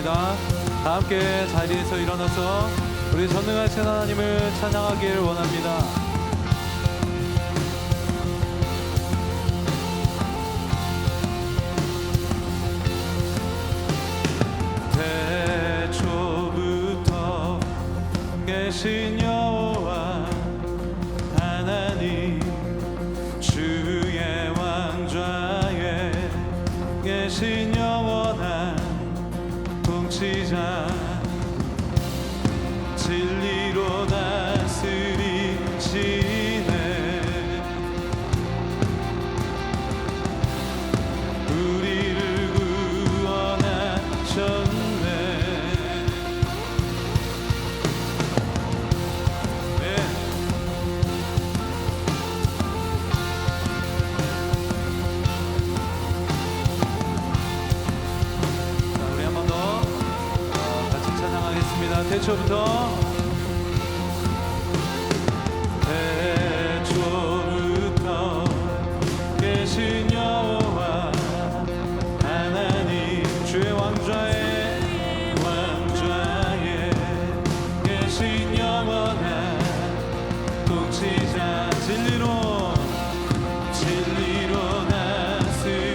감사합니다. 다 함께 자리에서 일어나서 우리 전능하신 하나님을 찬양하길 원합니다. 태초부터 계신 여호와 하나님, 주의 왕좌에 계신 영원한 통치자, 진리로 다스리시네. 우리를 구원하셨네. 네. 자, 우리 한 번 더 같이 찬양하겠습니다. 태초부터 계신 여호와 하나님, 주의 왕좌에 계신 영원한 통치자, 진리로 다스리시네.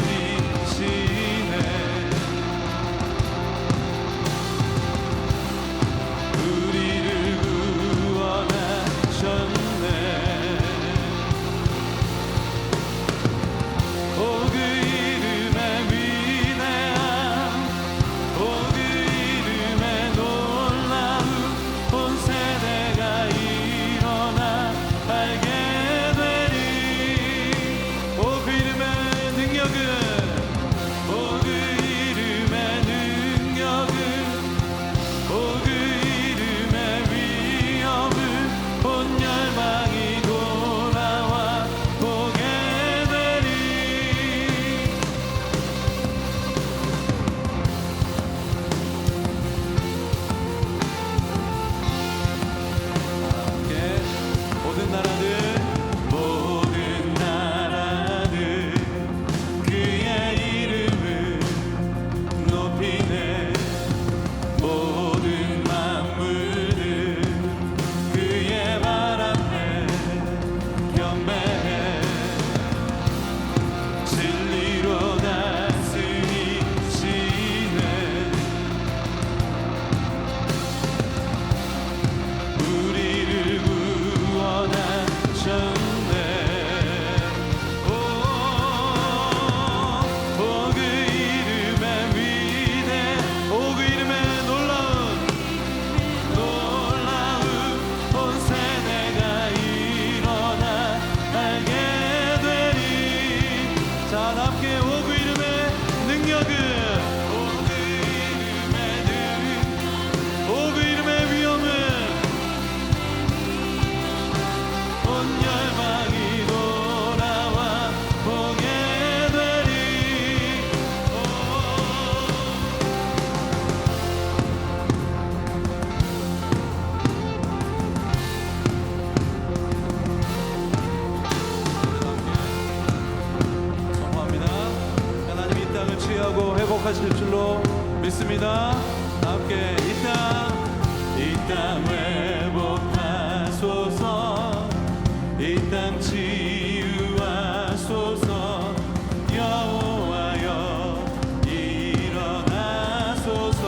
우리를 구원하셨네. 회복하실 줄로 믿습니다. 함께 이 땅 회복하소서. 이 땅 치유하소서. 여호와여 일어나소서.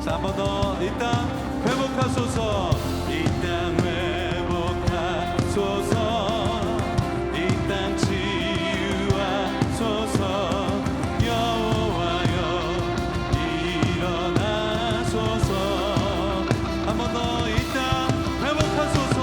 자, 한 번 더 이 땅 회복하소서. 이 땅 회복하소서. 이 땅 회복하소서. 이 땅 회복하소서.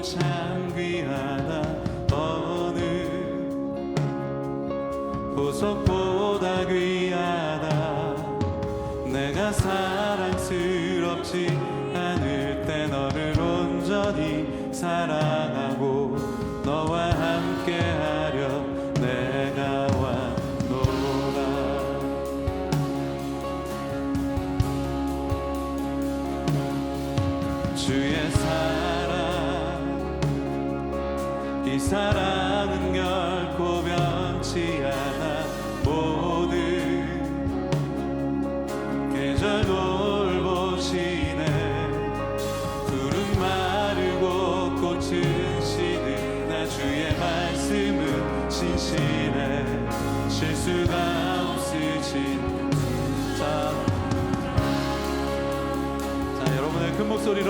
참 귀하다 어느 보석보다 귀하다 내가 사랑스럽지 않을 때 너를 온전히 사랑하고 너와 함께하려 내가 왔노라 주의 사랑 이 사랑은 결코 변치 않아 모든 계절 돌보시네 푸른 마르고 꽃은 시든 주의 말씀은 신실해 실수가 없으신 자, 여러분의 큰 목소리로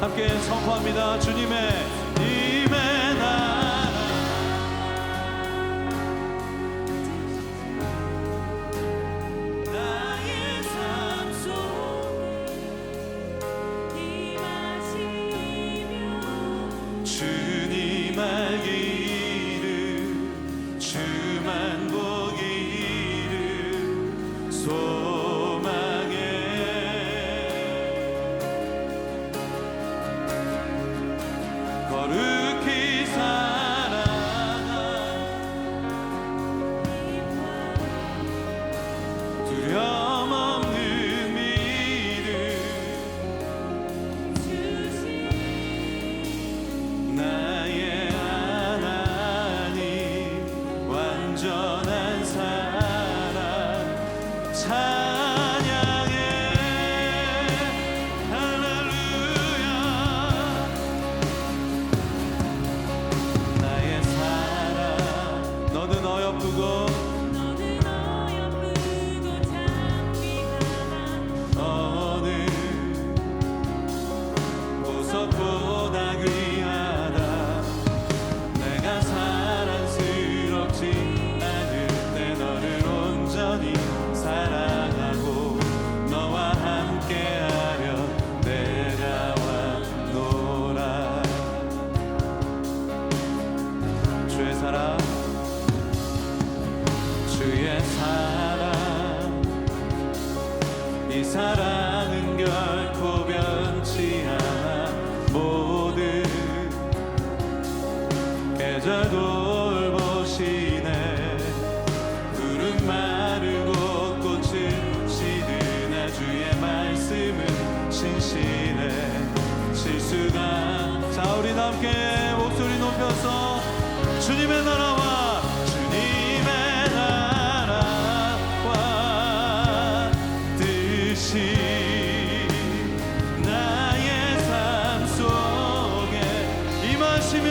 함께 선포합니다. 주님의 임의 나라 나의 삶 속에 임하시며 주님 알기를 주만 보기를 소망해 거룩히 살아가 두려움 없는 믿음 나의 하나님 완전한 사랑 찬양해 할렐루야 나의 사랑 너는 어여쁘고 어느 보석보다 귀하다 내가 사랑스럽지 않을 때 너를 온전히 사랑하고 너와 함께하려 내가 왔노라 주의 사랑 주의 사랑 이 사랑은 결코 변치 않아 모든 계절 돌보시네 푸른 마르고 꽃은 시드나 주의 말씀은 신실해 실수가 자 우리 함께 목소리 높여서 주님의 나라와 주님의 나라와 뜻이 나의 삶 속에 임하시며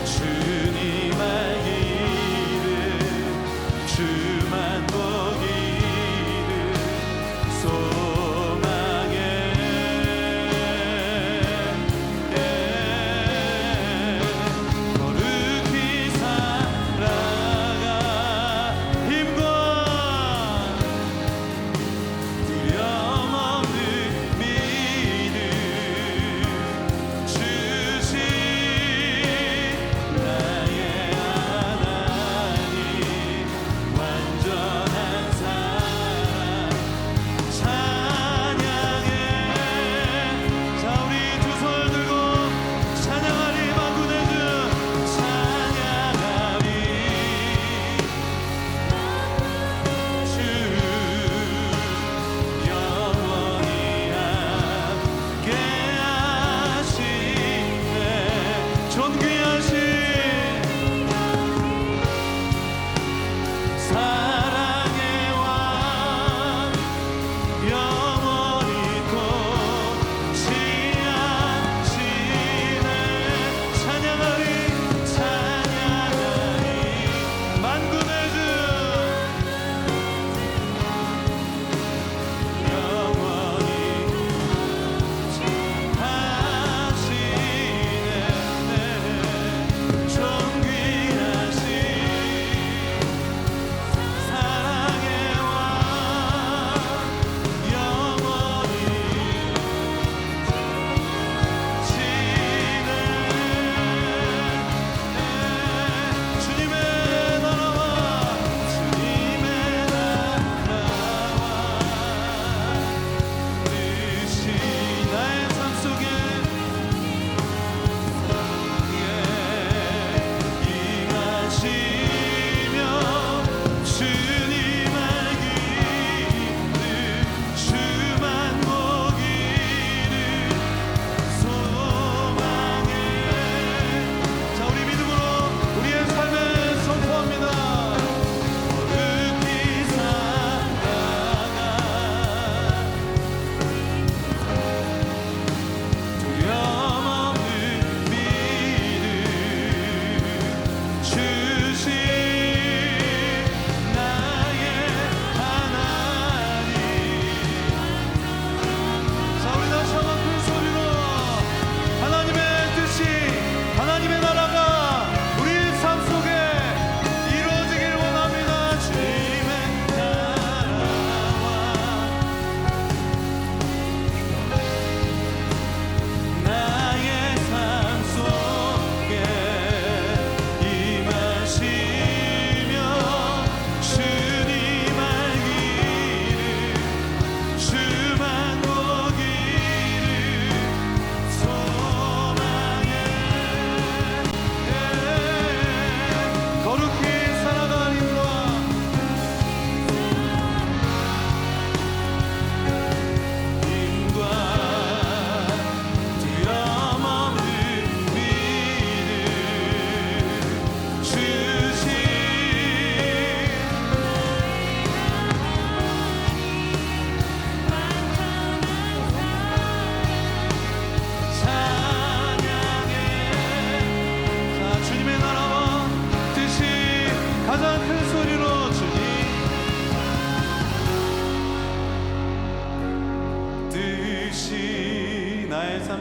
주님 알기를 주만 보기를 소망해 거룩히 살아가 힘과 두려움 없는 믿음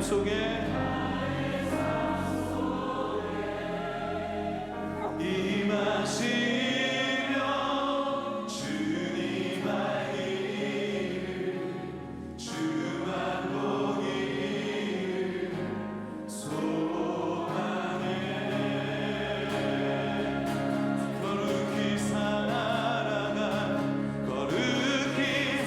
속에 임하시며 주님 알기를 주만 보기를 소망해 거룩히 살아가 거룩히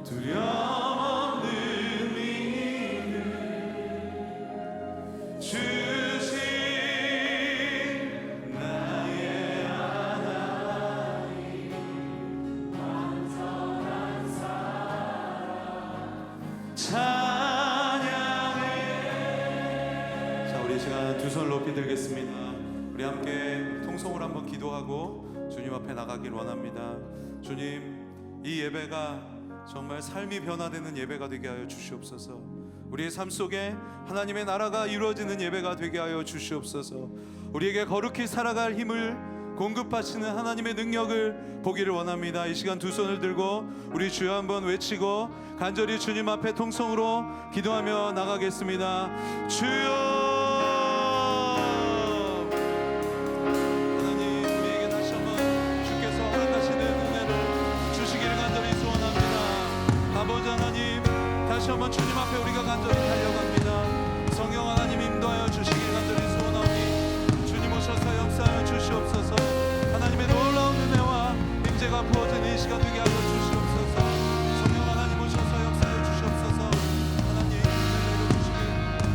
두려움 없는 믿음 주신 나의 하나님 완전한 사랑 찬양해. 자, 우리 이 시간 두 손을 높이 들겠습니다. 우리 함께 통성으로 한번 기도하고 주님 앞에 나가길 원합니다. 주님, 이 예배가 정말 삶이 변화되는 예배가 되게 하여 주시옵소서. 우리의 삶 속에 하나님의 나라가 이루어지는 예배가 되게 하여 주시옵소서. 우리에게 거룩히 살아갈 힘을 공급하시는 하나님의 능력을 보기를 원합니다. 이 시간 두 손을 들고 우리 주여 한번 외치고 간절히 주님 앞에 통성으로 기도하며 나가겠습니다. 주여, 아버지 하나님, 다시 한번 주님 앞에 우리가 간절히 달려갑니다. 성령 하나님 인도하여 주시길 간절히 소원하오니 주님 오셔서 역사하여 주시옵소서. 하나님의 놀라운 은혜와 임재가 부어지는 이 시간 되게 하여 주시옵소서. 성령 하나님 오셔서 역사하여 주시옵소서. 하나님 은혜를 내려주시길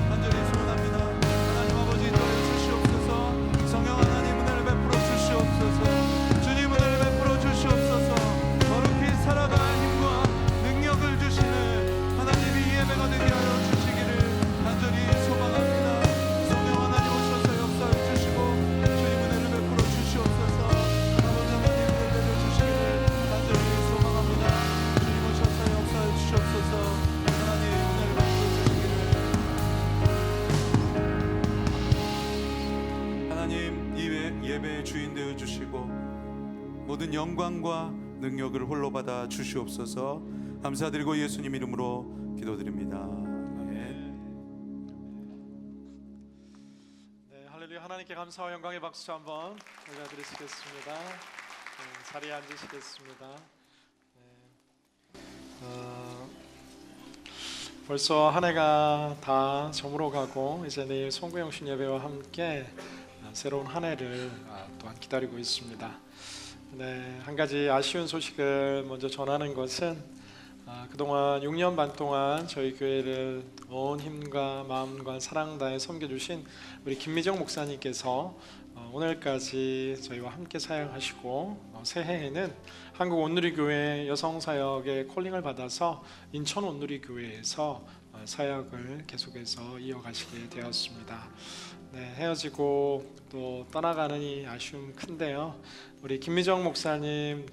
간절히 소원합니다. 하나님 아버지 인도하여 주시옵소서. 성령 하나님 은혜를 베풀어 주시옵소서. 주님 은혜를 베풀어 주시옵소서. 거룩히 살아갈 힘과 능력을 주시는 하나님이 예배가 되게 하여 주시기를 간절히 소망합니다. 성령 하나님 오셔서 역사해 주시고 주님 은혜를 베풀어 주시옵소서. 아버지 하나님 은혜를 내려주시기를 간절히 소망합니다. 주님 오셔서 역사해 주시옵소서. 하나님 은혜를 베풀어 주시기를. 하나님 이 예배의 주인 되어 주시고 모든 영광과 능력을 홀로 받아 주시옵소서. 감사드리고 예수님 이름으로 기도드립니다. 네, 할렐루야. 하나님께 감사와 영광의 박수 한번 올려드리시겠습니다. 자리에 앉으시겠습니다. 벌써 한 해가 다 저물어가고 이제 내일 송구영신 예배와 함께 새로운 한 해를 또한 기다리고 있습니다. 네, 한 가지 아쉬운 소식을 먼저 전하는 것은 그동안 6년 반 동안 저희 교회를 온 힘과 마음과 사랑 다해 섬겨주신 우리 김미정 목사님께서 오늘까지 저희와 함께 사역하시고 새해에는 한국 온누리교회 여성사역의 콜링을 받아서 인천 온누리교회에서 사역을 계속해서 이어가시게 되었습니다. 네, 헤어지고 또 떠나가는 이 아쉬움 큰데요. 우리 김미정 목사님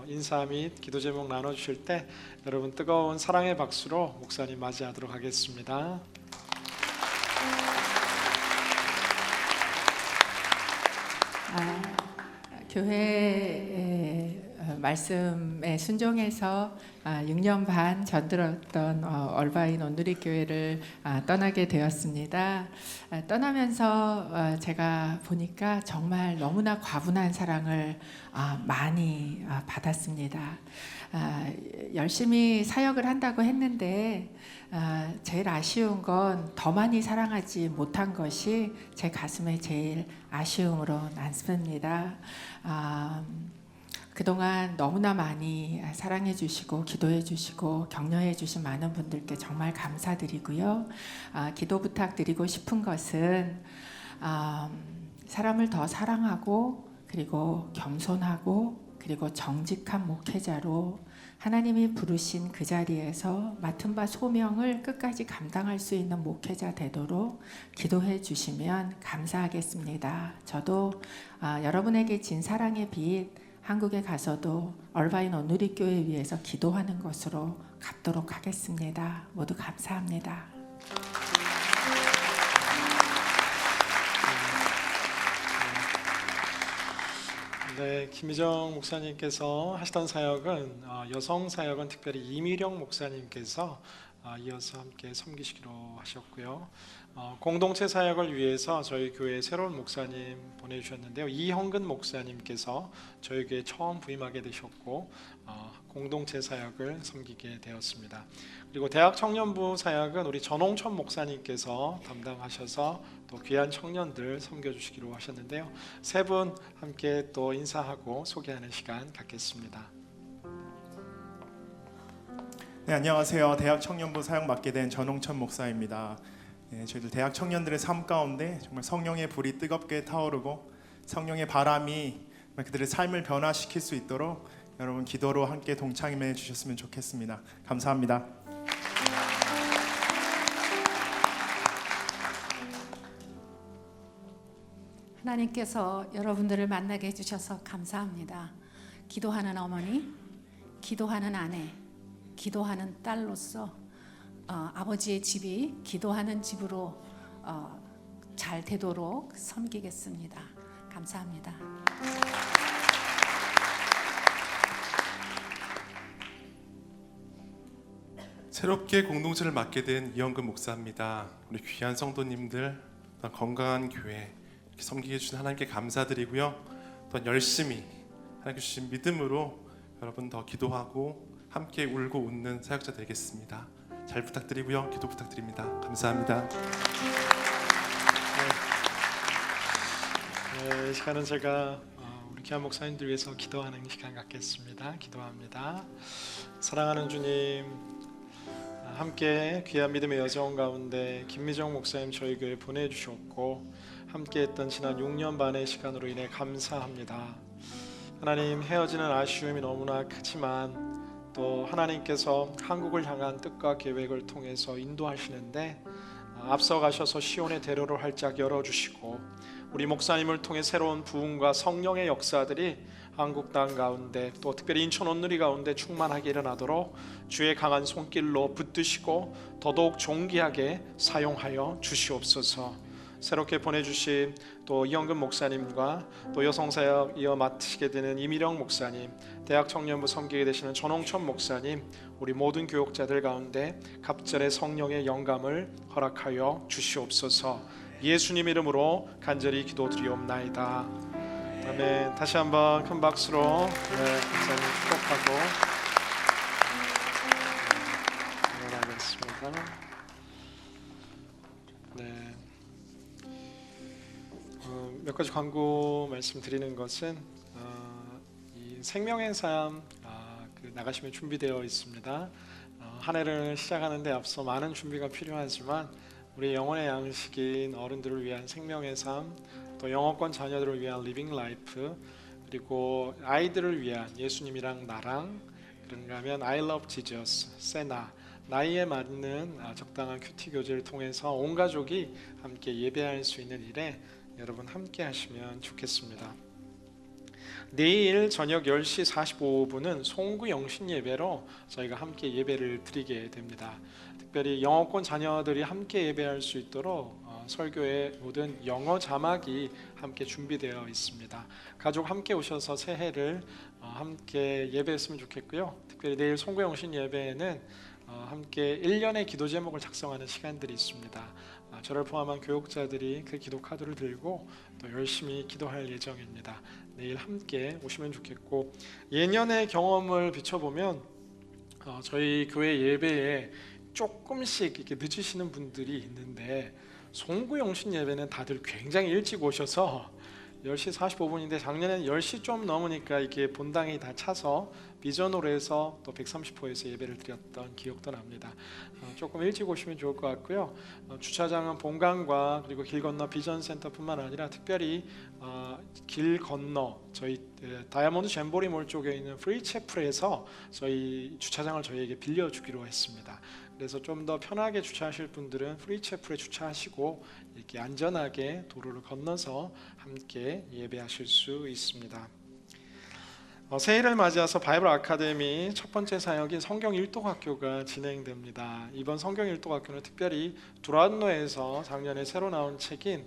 인사 및 기도 제목 나눠주실 때 여러분 뜨거운 사랑의 박수로 목사님 맞이하도록 하겠습니다. 교회 말씀에 순종해서 6년 반 전들었던 얼바인 온누리교회를 떠나게 되었습니다. 떠나면서 제가 보니까 정말 너무나 과분한 사랑을 많이 받았습니다. 열심히 사역을 한다고 했는데 제일 아쉬운 건 더 많이 사랑하지 못한 것이 제 가슴에 제일 아쉬움으로 남습니다. 그동안 너무나 많이 사랑해 주시고 기도해 주시고 격려해 주신 많은 분들께 정말 감사드리고요. 기도 부탁드리고 싶은 것은 사람을 더 사랑하고 그리고 겸손하고 그리고 정직한 목회자로 하나님이 부르신 그 자리에서 맡은 바 소명을 끝까지 감당할 수 있는 목회자 되도록 기도해 주시면 감사하겠습니다. 저도 여러분에게 진 사랑의 빛 한국에 가서도 얼바인 온누리교회 위해서 기도하는 것으로 갚도록 하겠습니다. 모두 감사합니다. 네, 김희정 목사님께서 하시던 사역은 여성 사역은 특별히 이미령 목사님께서 이어서 함께 섬기시기로 하셨고요. 공동체 사역을 위해서 저희 교회 새로운 목사님 보내주셨는데요. 이형근 목사님께서 저희 교회 처음 부임하게 되셨고 공동체 사역을 섬기게 되었습니다. 그리고 대학 청년부 사역은 우리 전홍천 목사님께서 담당하셔서 또 귀한 청년들 섬겨주시기로 하셨는데요. 세 분 함께 또 인사하고 소개하는 시간 갖겠습니다. 네, 안녕하세요. 대학 청년부 사역 맡게 된 전홍천 목사입니다. 네, 저희들 대학 청년들의 삶 가운데 정말 성령의 불이 뜨겁게 타오르고 성령의 바람이 그들의 삶을 변화시킬 수 있도록 여러분 기도로 함께 동참해 주셨으면 좋겠습니다. 감사합니다. 하나님께서 여러분들을 만나게 해주셔서 감사합니다. 기도하는 어머니, 기도하는 아내, 기도하는 딸로서 아버지의 집이 기도하는 집으로 잘 되도록 섬기겠습니다. 감사합니다. 새롭게 공동체를 맡게 된 이영근 목사입니다. 우리 귀한 성도님들, 건강한 교회 이렇게 섬기게 해주신 하나님께 감사드리고요. 또 열심히 하나님께 주신 믿음으로 여러분 더 기도하고 함께 울고 웃는 사역자 되겠습니다. 잘 부탁드리고요. 기도 부탁드립니다. 감사합니다. 이 시간은 제가 우리 귀한 목사님들 위해서 기도하는 시간 갖겠습니다. 기도합니다. 사랑하는 주님, 함께 귀한 믿음의 여정 가운데 김미정 목사님 저희 교회 보내주셨고 함께했던 지난 6년 반의 시간으로 인해 감사합니다. 하나님, 헤어지는 아쉬움이 너무나 크지만 또 하나님께서 한국을 향한 뜻과 계획을 통해서 인도하시는데 앞서가셔서 시온의 대로를 활짝 열어주시고 우리 목사님을 통해 새로운 부흥과 성령의 역사들이 한국 땅 가운데 또 특별히 인천 온누리 가운데 충만하게 일어나도록 주의 강한 손길로 붙드시고 더더욱 존귀하게 사용하여 주시옵소서. 새롭게 보내주신 또 이영근 목사님과 또 여성사역 이어 맡으시게 되는 이미령 목사님, 대학 청년부 섬기게 되시는 전홍천 목사님, 우리 모든 교육자들 가운데 갑절의 성령의 영감을 허락하여 주시옵소서. 예수님 이름으로 간절히 기도드리옵나이다. 아멘. 다시 한번 큰 박수로 목사님 축복하고 일어나겠습니다. 네. 몇 가지 광고 말씀드리는 것은 이 생명의 삶 나가시면 준비되어 있습니다. 한 해를 시작하는데 앞서 많은 준비가 필요하지만 우리 영혼의 양식인 어른들을 위한 생명의 삶, 또 영어권 자녀들을 위한 리빙 라이프, 그리고 아이들을 위한 예수님이랑 나랑, 그런가 하면 I love Jesus, 세나, 나이에 맞는 적당한 큐티 교제를 통해서 온 가족이 함께 예배할 수 있는 일에 여러분 함께 하시면 좋겠습니다. 내일 저녁 10시 45분은 송구 영신 예배로 저희가 함께 예배를 드리게 됩니다. 특별히 영어권 자녀들이 함께 예배할 수 있도록 설교의 모든 영어 자막이 함께 준비되어 있습니다. 가족 함께 오셔서 새해를 함께 예배했으면 좋겠고요. 특별히 내일 송구 영신 예배에는 함께 1년의 기도 제목을 작성하는 시간들이 있습니다. 저를 포함한 교육자들이 그 기도 카드를 들고 또 열심히 기도할 예정입니다. 내일 함께 오시면 좋겠고, 예년의 경험을 비춰보면 저희 교회 예배에 조금씩 이렇게 늦으시는 분들이 있는데 송구 영신 예배는 다들 굉장히 일찍 오셔서 10시 45분인데 작년에는 10시 좀 넘으니까 이게 본당이 다 차서 비전으로 해서 또 130호에서 예배를 드렸던 기억도 납니다. 조금 일찍 오시면 좋을 것 같고요. 주차장은 본관과 그리고 길 건너 비전센터뿐만 아니라 특별히 길 건너 저희 다이아몬드 잼보리몰 쪽에 있는 프리채플에서 저희 주차장을 저희에게 빌려주기로 했습니다. 그래서 좀 더 편하게 주차하실 분들은 프리채플에 주차하시고 이렇게 안전하게 도로를 건너서 함께 예배하실 수 있습니다. 새해를 맞이해서 바이블 아카데미 첫 번째 사역인 성경 일독학교가 진행됩니다. 이번 성경 일독학교는 특별히 두란노에서 작년에 새로 나온 책인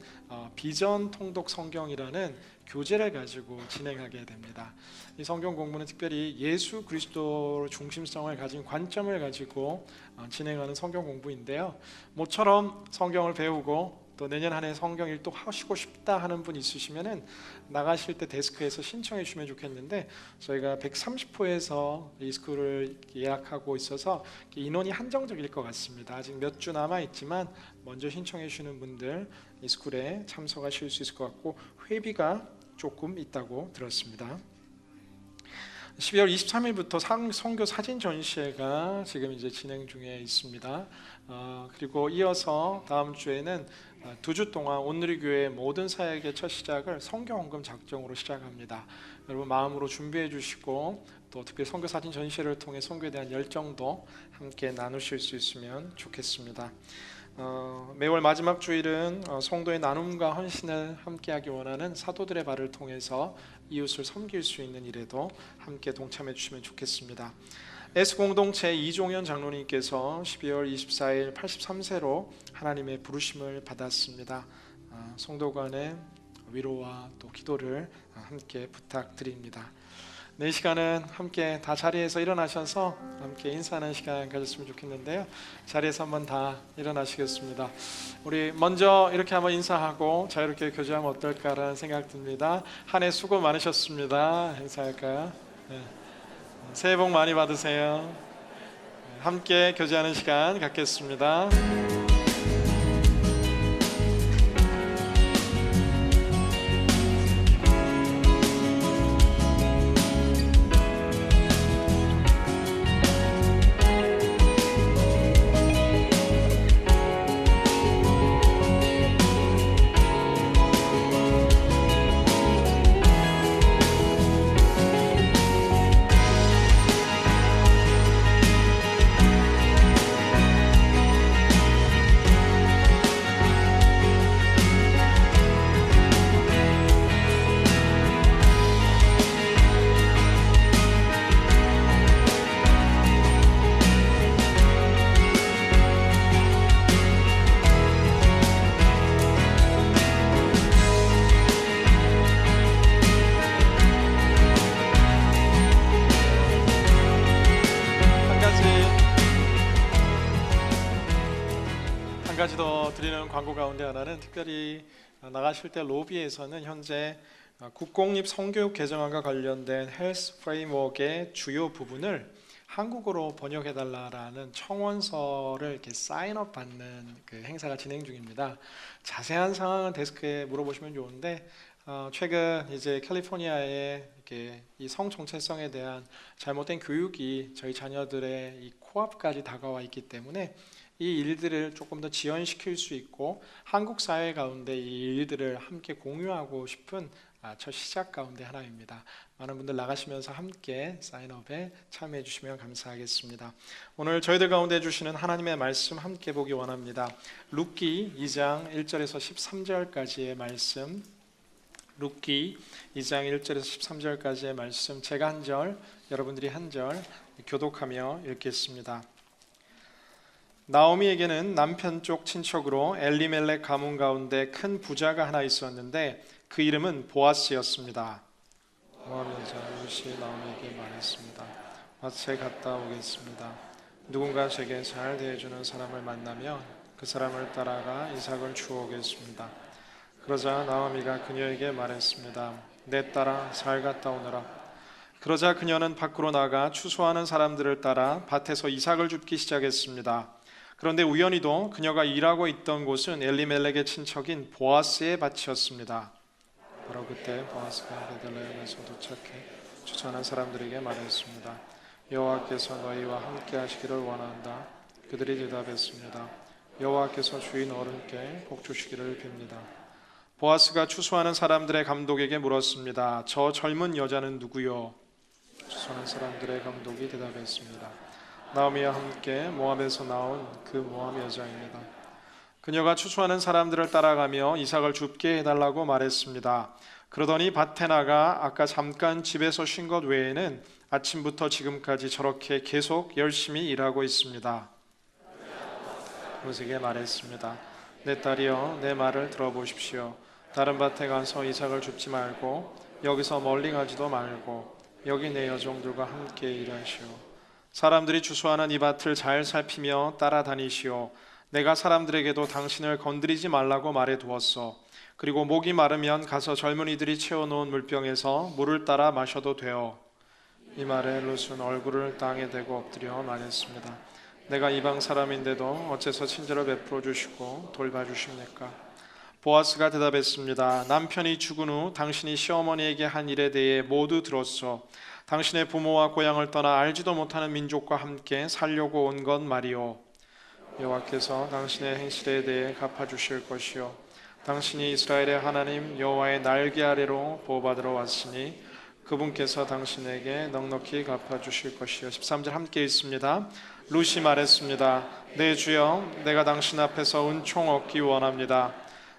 비전 통독 성경이라는 교재를 가지고 진행하게 됩니다. 이 성경 공부는 특별히 예수 그리스도 중심성을 가진 관점을 가지고 진행하는 성경 공부인데요. 모처럼 성경을 배우고 또 내년 한 해 성경 일독 하시고 싶다 하는 분 있으시면은 나가실 때 데스크에서 신청해 주시면 좋겠는데, 저희가 130호에서 이 스쿨을 예약하고 있어서 인원이 한정적일 것 같습니다. 아직 몇 주 남아 있지만 먼저 신청해 주시는 분들 이 스쿨에 참석하실 수 있을 것 같고, 회비가 조금 있다고 들었습니다. 12월 23일부터 선교 사진 전시회가 지금 이제 진행 중에 있습니다. 그리고 이어서 다음 주에는 2주 동안 온누리교회 모든 사역의 첫 시작을 성경헌금 작정으로 시작합니다. 여러분 마음으로 준비해 주시고, 또 특별히 선교 사진 전시회를 통해 선교에 대한 열정도 함께 나누실 수 있으면 좋겠습니다. 매월 마지막 주일은 성도의 나눔과 헌신을 함께하기 원하는 사도들의 발을 통해서 이웃을 섬길 수 있는 일에도 함께 동참해 주시면 좋겠습니다. S공동체 이종현 장로님께서 12월 24일 83세로 하나님의 부르심을 받았습니다. 성도 간의 위로와 또 기도를 함께 부탁드립니다. 이 시간은 함께 다 자리에서 일어나셔서 함께 인사하는 시간 가졌으면 좋겠는데요. 자리에서 한번 다 일어나시겠습니다. 우리 먼저 이렇게 한번 인사하고 자유롭게 교제하면 어떨까라는 생각 듭니다. 한 해 수고 많으셨습니다. 인사할까요? 네. 새해 복 많이 받으세요. 함께 교제하는 시간 갖겠습니다. 한 가지 더 드리는 광고 가운데 하나는, 특별히 나가실 때 로비에서는 현재 국공립 성교육 개정안과 관련된 헬스 프레임워크의 주요 부분을 한국어로 번역해달라는 청원서를 이렇게 사인업 받는 그 행사가 진행 중입니다. 자세한 상황은 데스크에 물어보시면 좋은데, 최근 이제 캘리포니아의 이렇게 이 성 정체성에 대한 잘못된 교육이 저희 자녀들의 이 코앞까지 다가와 있기 때문에 이 일들을 조금 더 지연시킬 수 있고, 한국 사회 가운데 이 일들을 함께 공유하고 싶은 첫 시작 가운데 하나입니다. 많은 분들 나가시면서 함께 사인업에 참여해 주시면 감사하겠습니다. 오늘 저희들 가운데 해주시는 하나님의 말씀 함께 보기 원합니다. 룻기 2장 1절에서 13절까지의 말씀, 룻기 2장 1절에서 13절까지의 말씀, 제가 한 절, 여러분들이 한 절 교독하며 읽겠습니다. 나오미에게는 남편 쪽 친척으로 엘리멜렉 가문 가운데 큰 부자가 하나 있었는데 그 이름은 보아스였습니다. 모압 여자 룻이 나오미에게 말했습니다. 밭에 갔다 오겠습니다. 누군가 제게 잘 대해주는 사람을 만나면 그 사람을 따라가 이삭을 주오겠습니다. 그러자 나오미가 그녀에게 말했습니다. 내 딸아, 잘 갔다 오너라. 그러자 그녀는 밖으로 나가 추수하는 사람들을 따라 밭에서 이삭을 줍기 시작했습니다. 그런데 우연히도 그녀가 일하고 있던 곳은 엘리멜렉의 친척인 보아스의 밭이었습니다. 바로 그때 보아스가 베들레헴에서 도착해 추천한 사람들에게 말했습니다. 여호와께서 너희와 함께 하시기를 원한다. 그들이 대답했습니다. 여호와께서 주인 어른께 복 주시기를 빕니다. 보아스가 추수하는 사람들의 감독에게 물었습니다. 저 젊은 여자는 누구요? 추수하는 사람들의 감독이 대답했습니다. 나오미와 함께 모압에서 나온 그 모압 여자입니다. 그녀가 추수하는 사람들을 따라가며 이삭을 줍게 해달라고 말했습니다. 그러더니 밭에 나가 아까 잠깐 집에서 쉰 것 외에는 아침부터 지금까지 저렇게 계속 열심히 일하고 있습니다. 룻에게 말했습니다. 내 딸이여, 내 말을 들어보십시오. 다른 밭에 가서 이삭을 줍지 말고 여기서 멀리 가지도 말고 여기 내 여종들과 함께 일하시오. 사람들이 주소하는 이 밭을 잘 살피며 따라다니시오. 내가 사람들에게도 당신을 건드리지 말라고 말해두었어. 그리고 목이 마르면 가서 젊은이들이 채워놓은 물병에서 물을 따라 마셔도 돼요. 이 말에 룻은 얼굴을 땅에 대고 엎드려 말했습니다. 내가 이방 사람인데도 어째서 친절을 베풀어 주시고 돌봐주십니까? 보아스가 대답했습니다. 남편이 죽은 후 당신이 시어머니에게 한 일에 대해 모두 들었소. 당신의 부모와 고향을 떠나 알지도 못하는 민족과 함께 살려고 온 것 말이오. 여호와께서 당신의 행실에 대해 갚아주실 것이요 당신이 이스라엘의 하나님 여호와의 날개 아래로 보호받으러 왔으니 그분께서 당신에게 넉넉히 갚아주실 것이요. 13절 함께 읽습니다. 룻이 말했습니다. 네 주여, 내가 당신 앞에서 은총 얻기 원합니다.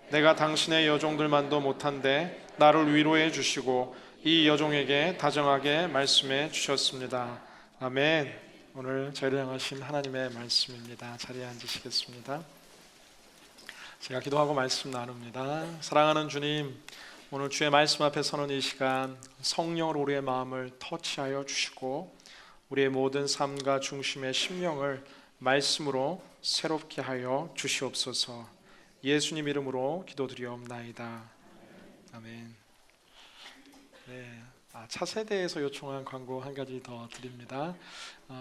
내가 당신의 여종들만도 못한데 나를 위로해 주시고 이 여종에게 다정하게 말씀해 주셨습니다. 아멘. 오늘 저희를 향하신 하나님의 말씀입니다. 자리에 앉으시겠습니다. 제가 기도하고 말씀 나눕니다. 사랑하는 주님, 오늘 주의 말씀 앞에 서는 이 시간 성령으로 우리의 마음을 터치하여 주시고 우리의 모든 삶과 중심의 심령을 말씀으로 새롭게 하여 주시옵소서. 예수님 이름으로 기도드리옵나이다. 아멘. 네. 차세대에서 요청한 광고 한 가지 더 드립니다.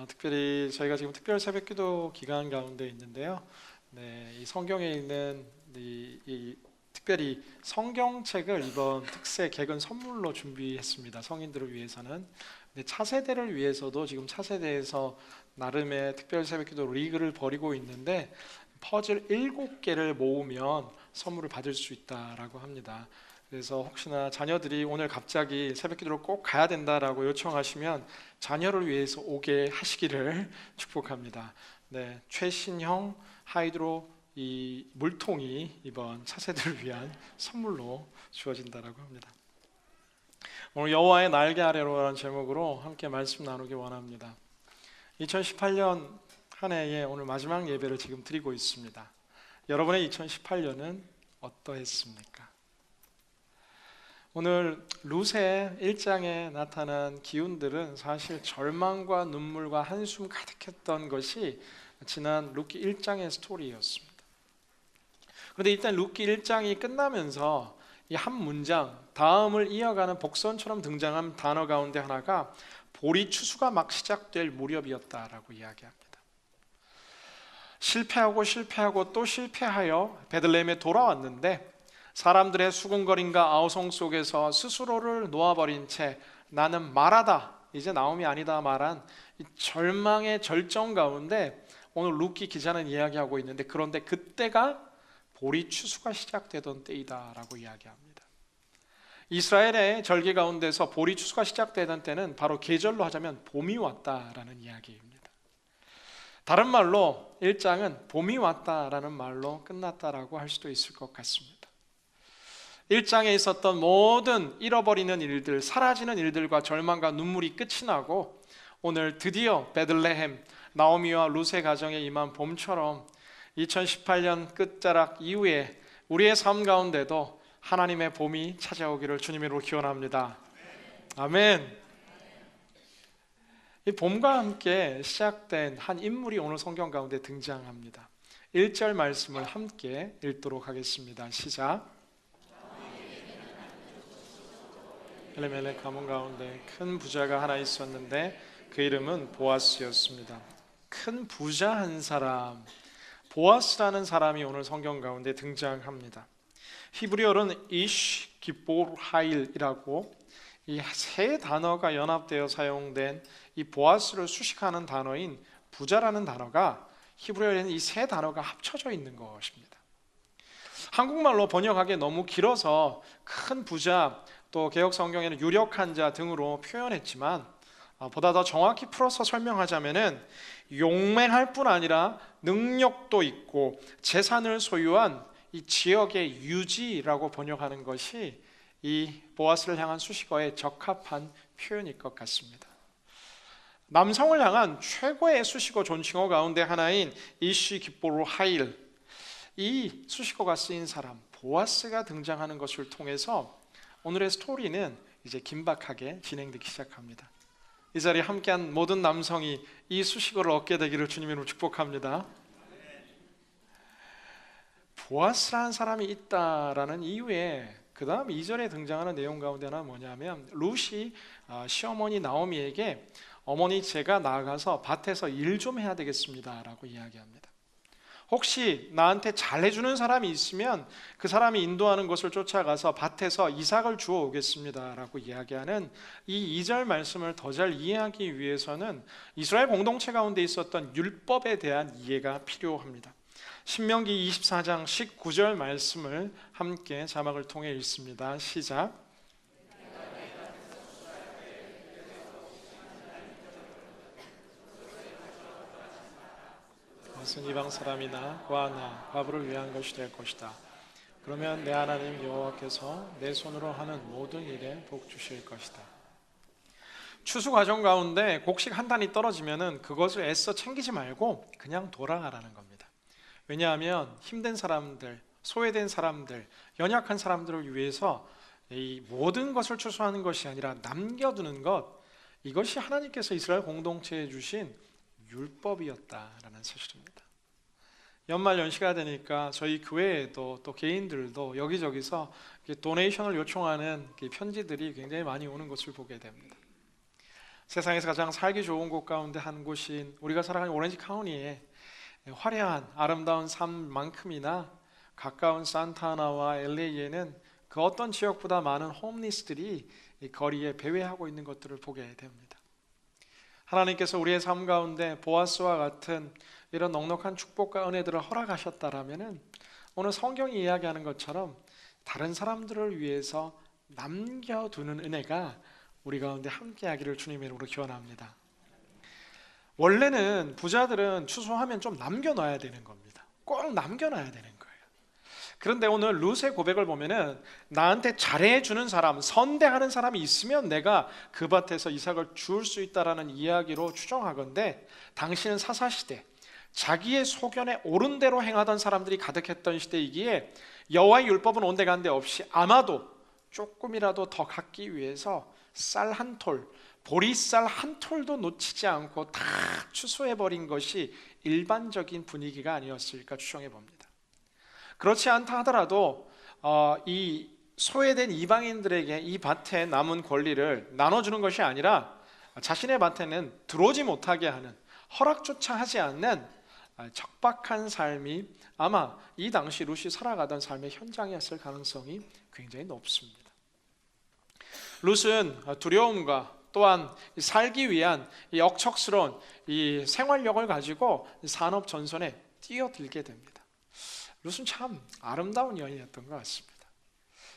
특별히 저희가 지금 특별 새벽기도 기간 가운데 있는데요. 네, 이 성경에 있는 이 특별히 성경책을 이번 특세 개근 선물로 준비했습니다. 성인들을 위해서는. 근데 차세대를 위해서도 지금 차세대에서 나름의 특별 새벽기도 리그를 벌이고 있는데 퍼즐 7개를 모으면 선물을 받을 수 있다라고 합니다. 그래서 혹시나 자녀들이 오늘 갑자기 새벽기도를 꼭 가야 된다라고 요청하시면 자녀를 위해서 오게 하시기를 축복합니다. 네, 최신형 하이드로 이 물통이 이번 차세대를 위한 선물로 주어진다라고 합니다. 오늘 여호와의 날개 아래로라는 제목으로 함께 말씀 나누기 원합니다. 2018년 한 해의 오늘 마지막 예배를 지금 드리고 있습니다. 여러분의 2018년은 어떠했습니까? 오늘 룻의 1장에 나타난 기운들은 사실 절망과 눈물과 한숨 가득했던 것이 지난 룻기 1장의 스토리였습니다. 그런데 일단 룻기 1장이 끝나면서 이 한 문장 다음을 이어가는 복선처럼 등장한 단어 가운데 하나가 보리 추수가 막 시작될 무렵이었다라고 이야기합니다. 실패하고 또 실패하여 베들레헴에 돌아왔는데 사람들의 수군거림과 아우성 속에서 스스로를 놓아버린 채 나는 말하다, 이제 나옴이 아니다 말한 이 절망의 절정 가운데 오늘 룻기 기자는 이야기하고 있는데, 그런데 그때가 보리 추수가 시작되던 때이다라고 이야기합니다. 이스라엘의 절기 가운데서 보리 추수가 시작되던 때는 바로 계절로 하자면 봄이 왔다라는 이야기입니다. 다른 말로 1장은 봄이 왔다라는 말로 끝났다라고 할 수도 있을 것 같습니다. 1장에 있었던 모든 잃어버리는 일들, 사라지는 일들과 절망과 눈물이 끝이 나고 오늘 드디어 베들레헴, 나오미와 룻의 가정에 임한 봄처럼 2018년 끝자락 이후에 우리의 삶 가운데도 하나님의 봄이 찾아오기를 주님으로 기원합니다. 아멘. 이 봄과 함께 시작된 한 인물이 오늘 성경 가운데 등장합니다. 1절 말씀을 함께 읽도록 하겠습니다. 시작. 엘리멜렉 가문 가운데 큰 부자가 하나 있었는데 그 이름은 보아스였습니다. 큰 부자 한 사람, 보아스라는 사람이 오늘 성경 가운데 등장합니다. 히브리어로는 이쉬 기보르 하일이라고 이 세 단어가 연합되어 사용된 이 보아스를 수식하는 단어인 부자라는 단어가 히브리어에는 이 세 단어가 합쳐져 있는 것입니다. 한국말로 번역하기에 너무 길어서 큰 부자, 또 개역 성경에는 유력한 자 등으로 표현했지만 보다 더 정확히 풀어서 설명하자면은 용맹할 뿐 아니라 능력도 있고 재산을 소유한 이 지역의 유지라고 번역하는 것이 이 보아스를 향한 수식어에 적합한 표현일 것 같습니다. 남성을 향한 최고의 수식어 존칭어 가운데 하나인 이쉬 기보르 하일, 이 수식어가 쓰인 사람 보아스가 등장하는 것을 통해서 오늘의 스토리는 이제 긴박하게 진행되기 시작합니다. 이 자리에 함께한 모든 남성이 이 수식어를 얻게 되기를 주님으로 축복합니다. 보아스라는 사람이 있다라는 이유에 그 다음 2절에 등장하는 내용 가운데 하나는 뭐냐면 룻이 시어머니 나오미에게 어머니 제가 나가서 밭에서 일 좀 해야 되겠습니다 라고 이야기합니다. 혹시 나한테 잘해주는 사람이 있으면 그 사람이 인도하는 곳을 쫓아가서 밭에서 이삭을 주워 오겠습니다 라고 이야기하는 이 2절 말씀을 더 잘 이해하기 위해서는 이스라엘 공동체 가운데 있었던 율법에 대한 이해가 필요합니다. 신명기 24장 19절 말씀을 함께 자막을 통해 읽습니다. 시작. 그것은 이방 사람이나 과나 과부를 위한 것이 될 것이다. 그러면 내 하나님 여호와께서 내 손으로 하는 모든 일에 복 주실 것이다. 추수 과정 가운데 곡식 한 단이 떨어지면은 그것을 애써 챙기지 말고 그냥 돌아가라는 겁니다. 왜냐하면 힘든 사람들, 소외된 사람들, 연약한 사람들을 위해서 이 모든 것을 추수하는 것이 아니라 남겨두는 것, 이것이 하나님께서 이스라엘 공동체에 주신 율법이었다라는 사실입니다. 연말 연시가 되니까 저희 교회에도 또 개인들도 여기저기서 도네이션을 요청하는 편지들이 굉장히 많이 오는 것을 보게 됩니다. 세상에서 가장 살기 좋은 곳 가운데 한 곳인 우리가 살아가는 오렌지 카운티에 화려한 아름다운 삶만큼이나 가까운 산타나와 LA에는 그 어떤 지역보다 많은 홈리스들이 이 거리에 배회하고 있는 것들을 보게 됩니다. 하나님께서 우리의 삶 가운데 보아스와 같은 이런 넉넉한 축복과 은혜들을 허락하셨다라면은 오늘 성경이 이야기하는 것처럼 다른 사람들을 위해서 남겨두는 은혜가 우리 가운데 함께하기를 주님의 이름으로 기원합니다. 원래는 부자들은 추수하면 좀 남겨놔야 되는 겁니다. 꼭 남겨놔야 되는 거예요. 그런데 오늘 룻의 고백을 보면은 나한테 잘해주는 사람, 선대하는 사람이 있으면 내가 그 밭에서 이삭을 주울 수 있다라는 이야기로 추정하건대 당시는 사사시대, 자기의 소견에 옳은 대로 행하던 사람들이 가득했던 시대이기에 여호와의 율법은 온데간데 없이 아마도 조금이라도 더 갖기 위해서 쌀 한 톨, 보리쌀 한 톨도 놓치지 않고 다 추수해버린 것이 일반적인 분위기가 아니었을까 추정해 봅니다. 그렇지 않다 하더라도 이 소외된 이방인들에게 이 밭에 남은 권리를 나눠주는 것이 아니라 자신의 밭에는 들어오지 못하게 하는, 허락조차 하지 않는 척박한 삶이 아마 이 당시 룻이 살아가던 삶의 현장이었을 가능성이 굉장히 높습니다. 룻은 두려움과 또한 살기 위한 이 억척스러운 이 생활력을 가지고 산업 전선에 뛰어들게 됩니다. 룻은 참 아름다운 여인이었던 것 같습니다.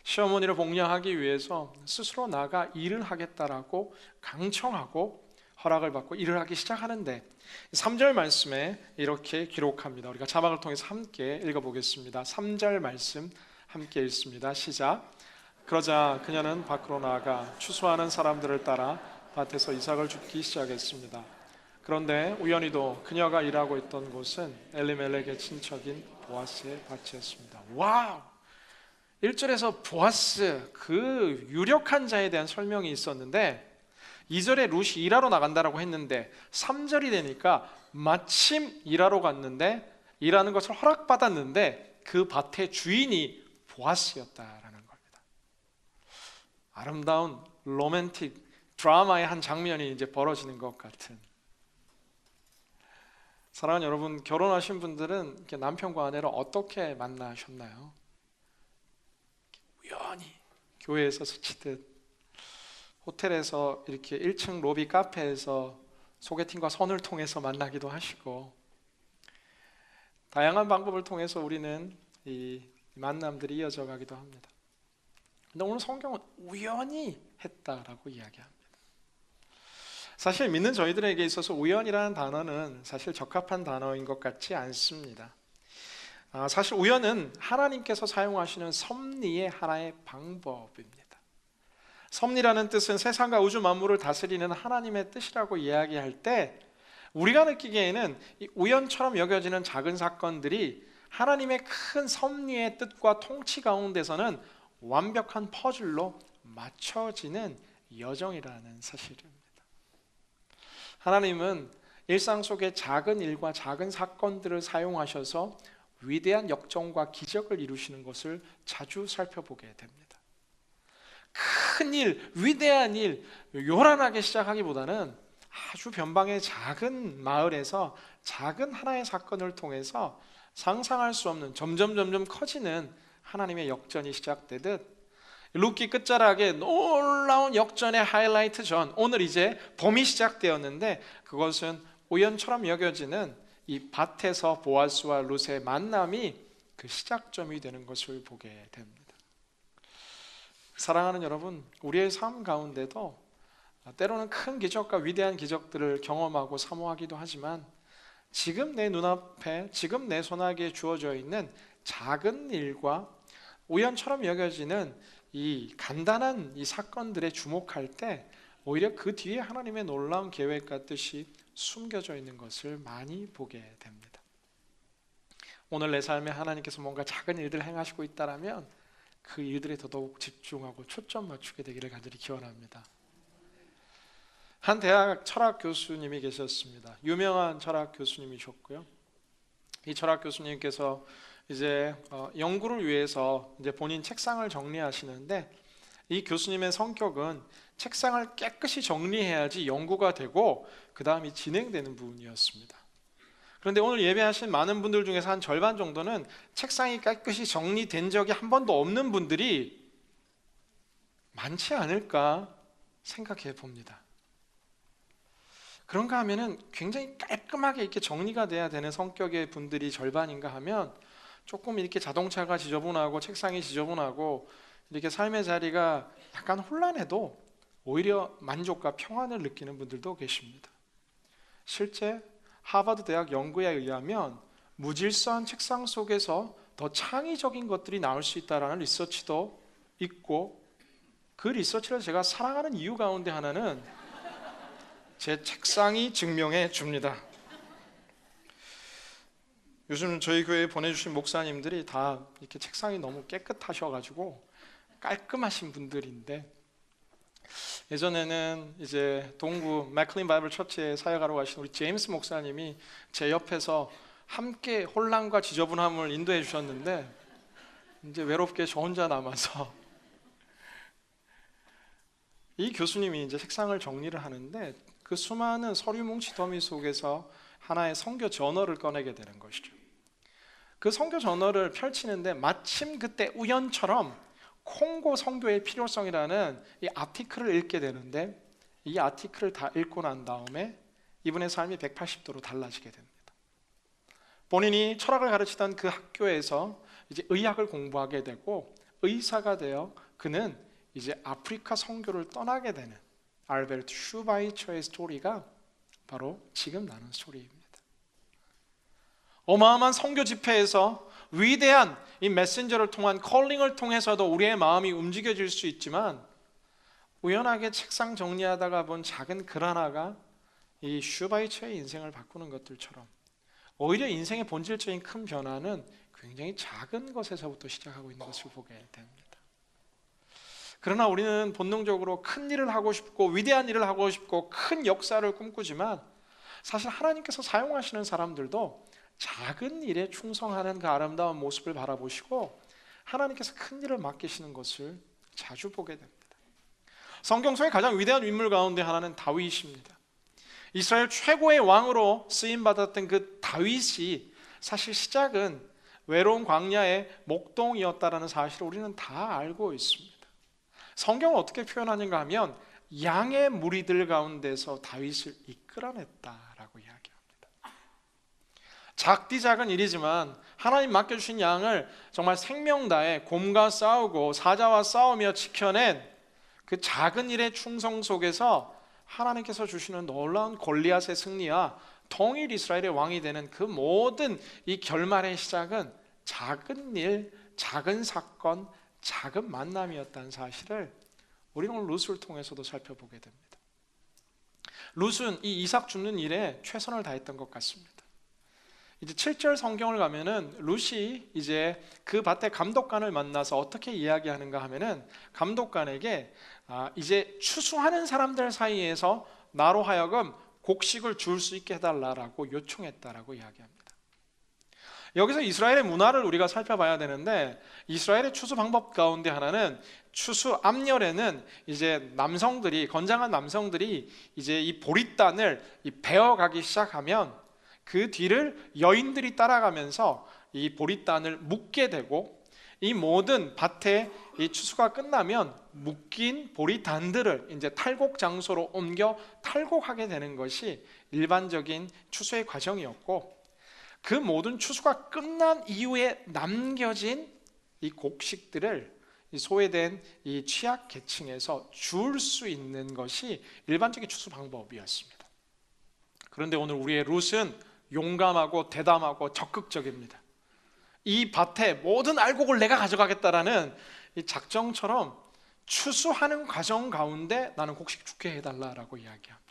시어머니를 복양하기 위해서 스스로 나가 일을 하겠다라고 강청하고 허락을 받고 일을 하기 시작하는데 3절 말씀에 이렇게 기록합니다. 우리가 자막을 통해서 함께 읽어보겠습니다. 3절 말씀 함께 읽습니다. 시작. 그러자 그녀는 밖으로 나아가 추수하는 사람들을 따라 밭에서 이삭을 줍기 시작했습니다. 그런데 우연히도 그녀가 일하고 있던 곳은 엘리멜렉의 친척인 보아스의 밭이었습니다. 와우! 1절에서 보아스, 그 유력한 자에 대한 설명이 있었는데 2절에 룻이 일하러 나간다라고 했는데 3절이 되니까 마침 일하러 갔는데 일하는 것을 허락받았는데 그 밭의 주인이 보아스였다라는 겁니다. 아름다운 로맨틱 드라마의 한 장면이 이제 벌어지는 것 같은. 사랑하는 여러분, 결혼하신 분들은 이렇게 남편과 아내를 어떻게 만나셨나요? 우연히 교회에서 스치듯, 호텔에서 이렇게 1층 로비 카페에서 소개팅과 선을 통해서 만나기도 하시고, 다양한 방법을 통해서 우리는 이 만남들이 이어져 가기도 합니다. 근데 오늘 성경은 우연히 했다라고 이야기합니다. 사실 믿는 저희들에게 있어서 우연이라는 단어는 사실 적합한 단어인 것 같지 않습니다. 사실 우연은 하나님께서 사용하시는 섭리의 하나의 방법입니다. 섭리라는 뜻은 세상과 우주 만물을 다스리는 하나님의 뜻이라고 이야기할 때 우리가 느끼기에는 이 우연처럼 여겨지는 작은 사건들이 하나님의 큰 섭리의 뜻과 통치 가운데서는 완벽한 퍼즐로 맞춰지는 여정이라는 사실입니다. 하나님은 일상 속의 작은 일과 작은 사건들을 사용하셔서 위대한 역정과 기적을 이루시는 것을 자주 살펴보게 됩니다. 큰 일, 위대한 일, 요란하게 시작하기보다는 아주 변방의 작은 마을에서 작은 하나의 사건을 통해서 상상할 수 없는 점점 커지는 하나님의 역전이 시작되듯 룻기 끝자락에 놀라운 역전의 하이라이트 전, 오늘 이제 봄이 시작되었는데 그것은 우연처럼 여겨지는 이 밭에서 보아스와 룻의 만남이 그 시작점이 되는 것을 보게 됩니다. 사랑하는 여러분, 우리의 삶 가운데도 때로는 큰 기적과 위대한 기적들을 경험하고 사모하기도 하지만 지금 내 눈앞에, 지금 내 손아귀에 주어져 있는 작은 일과 우연처럼 여겨지는 이 간단한 이 사건들에 주목할 때 오히려 그 뒤에 하나님의 놀라운 계획과 뜻이 숨겨져 있는 것을 많이 보게 됩니다. 오늘 내 삶에 하나님께서 뭔가 작은 일들을 행하시고 있다면 그 일들에 더더욱 집중하고 초점 맞추게 되기를 간절히 기원합니다. 한 대학 철학 교수님이 계셨습니다. 유명한 철학 교수님이셨고요. 이 철학 교수님께서 이제 연구를 위해서 이제 본인 책상을 정리하시는데 이 교수님의 성격은 책상을 깨끗이 정리해야지 연구가 되고 그 다음이 진행되는 부분이었습니다. 그런데 오늘 예배하신 많은 분들 중에서 한 절반 정도는 책상이 깨끗이 정리된 적이 한 번도 없는 분들이 많지 않을까 생각해 봅니다. 그런가 하면은 굉장히 깔끔하게 이렇게 정리가 돼야 되는 성격의 분들이 절반인가 하면 조금 이렇게 자동차가 지저분하고 책상이 지저분하고 이렇게 삶의 자리가 약간 혼란해도 오히려 만족과 평안을 느끼는 분들도 계십니다. 실제 하버드 대학 연구에 의하면 무질서한 책상 속에서 더 창의적인 것들이 나올 수 있다는 리서치도 있고, 그 리서치를 제가 사랑하는 이유 가운데 하나는 제 책상이 증명해 줍니다. 요즘 저희 교회에 보내주신 목사님들이 다 이렇게 책상이 너무 깨끗하셔가지고 깔끔하신 분들인데, 예전에는 이제 동구 맥클린 바이블 처치에 사역하러 가신 우리 제임스 목사님이 제 옆에서 함께 혼란과 지저분함을 인도해 주셨는데 이제 외롭게 저 혼자 남아서 이 교수님이 이제 책상을 정리를 하는데 그 수많은 서류 뭉치 더미 속에서 하나의 선교 저널을 꺼내게 되는 것이죠. 그 선교 저널을 펼치는데 마침 그때 우연처럼 콩고 선교의 필요성이라는 이 아티클을 읽게 되는데, 이 아티클을 다 읽고 난 다음에 이분의 삶이 180도로 달라지게 됩니다. 본인이 철학을 가르치던 그 학교에서 이제 의학을 공부하게 되고 의사가 되어 그는 이제 아프리카 선교를 떠나게 되는 알베르트 슈바이처의 스토리가 바로 지금 나눈 스토리입니다. 어마어마한 선교 집회에서 위대한 이 메신저를 통한 컬링을 통해서도 우리의 마음이 움직여질 수 있지만, 우연하게 책상 정리하다가 본 작은 글 하나가 이 슈바이처의 인생을 바꾸는 것들처럼 오히려 인생의 본질적인 큰 변화는 굉장히 작은 것에서부터 시작하고 있는 것을 보게 됩니다. 그러나 우리는 본능적으로 큰 일을 하고 싶고 위대한 일을 하고 싶고 큰 역사를 꿈꾸지만, 사실 하나님께서 사용하시는 사람들도 작은 일에 충성하는 그 아름다운 모습을 바라보시고 하나님께서 큰 일을 맡기시는 것을 자주 보게 됩니다. 성경 속의 가장 위대한 인물 가운데 하나는 다윗입니다. 이스라엘 최고의 왕으로 쓰임받았던 그 다윗이 사실 시작은 외로운 광야의 목동이었다는 사실을 우리는 다 알고 있습니다. 성경은 어떻게 표현하는가 하면 양의 무리들 가운데서 다윗을 이끌어냈다라고 이야기합니다. 작디 작은 일이지만 하나님 맡겨주신 양을 정말 생명 다해 곰과 싸우고 사자와 싸우며 지켜낸 그 작은 일의 충성 속에서 하나님께서 주시는 놀라운 골리앗의 승리와 통일 이스라엘의 왕이 되는 그 모든 이 결말의 시작은 작은 일, 작은 사건, 작은 만남이었다는 사실을 우리는 오늘 룻을 통해서도 살펴보게 됩니다. 룻은 이 이삭 죽는 일에 최선을 다했던 것 같습니다. 이제 7절 성경을 가면은 룻이 이제 그 밭의 감독관을 만나서 어떻게 이야기하는가 하면은 감독관에게 이제 추수하는 사람들 사이에서 나로 하여금 곡식을 줄 수 있게 해달라고 요청했다라고 이야기합니다. 여기서 이스라엘의 문화를 우리가 살펴봐야 되는데, 이스라엘의 추수 방법 가운데 하나는 추수 앞열에는 이제 남성들이, 건장한 남성들이 이제 이 보리단을 베어가기 시작하면 그 뒤를 여인들이 따라가면서 이 보리단을 묶게 되고, 이 모든 밭에 이 추수가 끝나면 묶인 보리단들을 이제 탈곡 장소로 옮겨 탈곡하게 되는 것이 일반적인 추수의 과정이었고, 그 모든 추수가 끝난 이후에 남겨진 이 곡식들을 이 소외된 이 취약 계층에서 줄 수 있는 것이 일반적인 추수 방법이었습니다. 그런데 오늘 우리의 룻은 용감하고 대담하고 적극적입니다. 이 밭의 모든 알곡을 내가 가져가겠다라는 이 작정처럼 추수하는 과정 가운데 나는 곡식 죽게 해달라라고 이야기합니다.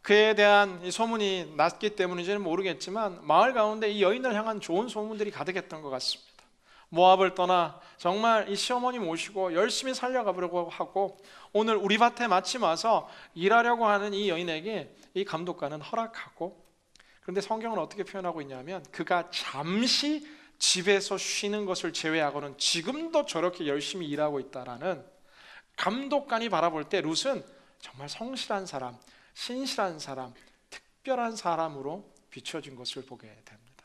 그에 대한 이 소문이 났기 때문인지는 모르겠지만 마을 가운데 이 여인을 향한 좋은 소문들이 가득했던 것 같습니다. 모압을 떠나 정말 이 시어머니 모시고 열심히 살려가보려고 하고 오늘 우리 밭에 마침 와서 일하려고 하는 이 여인에게 이 감독관은 허락하고, 그런데 성경은 어떻게 표현하고 있냐면 그가 잠시 집에서 쉬는 것을 제외하고는 지금도 저렇게 열심히 일하고 있다라는, 감독관이 바라볼 때 룻은 정말 성실한 사람, 신실한 사람, 특별한 사람으로 비춰진 것을 보게 됩니다.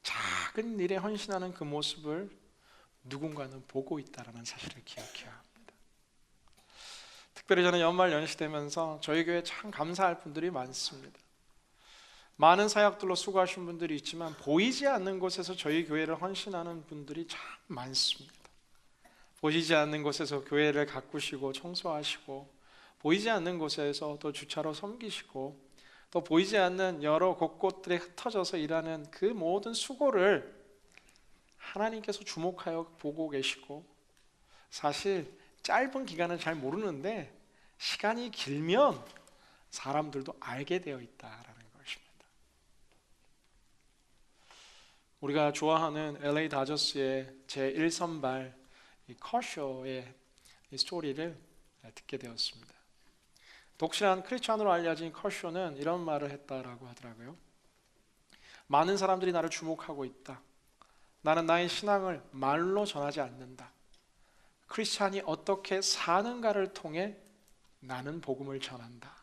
작은 일에 헌신하는 그 모습을 누군가는 보고 있다는 사실을 기억해야 합니다. 특별히 저는 연말 연시되면서 저희 교회에 참 감사할 분들이 많습니다. 많은 사역들로 수고하신 분들이 있지만 보이지 않는 곳에서 저희 교회를 헌신하는 분들이 참 많습니다. 보이지 않는 곳에서 교회를 가꾸시고 청소하시고, 보이지 않는 곳에서 또 주차로 섬기시고, 또 보이지 않는 여러 곳곳들에 흩어져서 일하는 그 모든 수고를 하나님께서 주목하여 보고 계시고, 사실 짧은 기간은 잘 모르는데 시간이 길면 사람들도 알게 되어 있다라는 것입니다. 우리가 좋아하는 LA 다저스의 제1선발 커쇼의 이 스토리를 듣게 되었습니다. 독실한 크리스찬으로 알려진 커쇼는 이런 말을 했다라고 하더라고요. 많은 사람들이 나를 주목하고 있다. 나는 나의 신앙을 말로 전하지 않는다. 크리스찬이 어떻게 사는가를 통해 나는 복음을 전한다.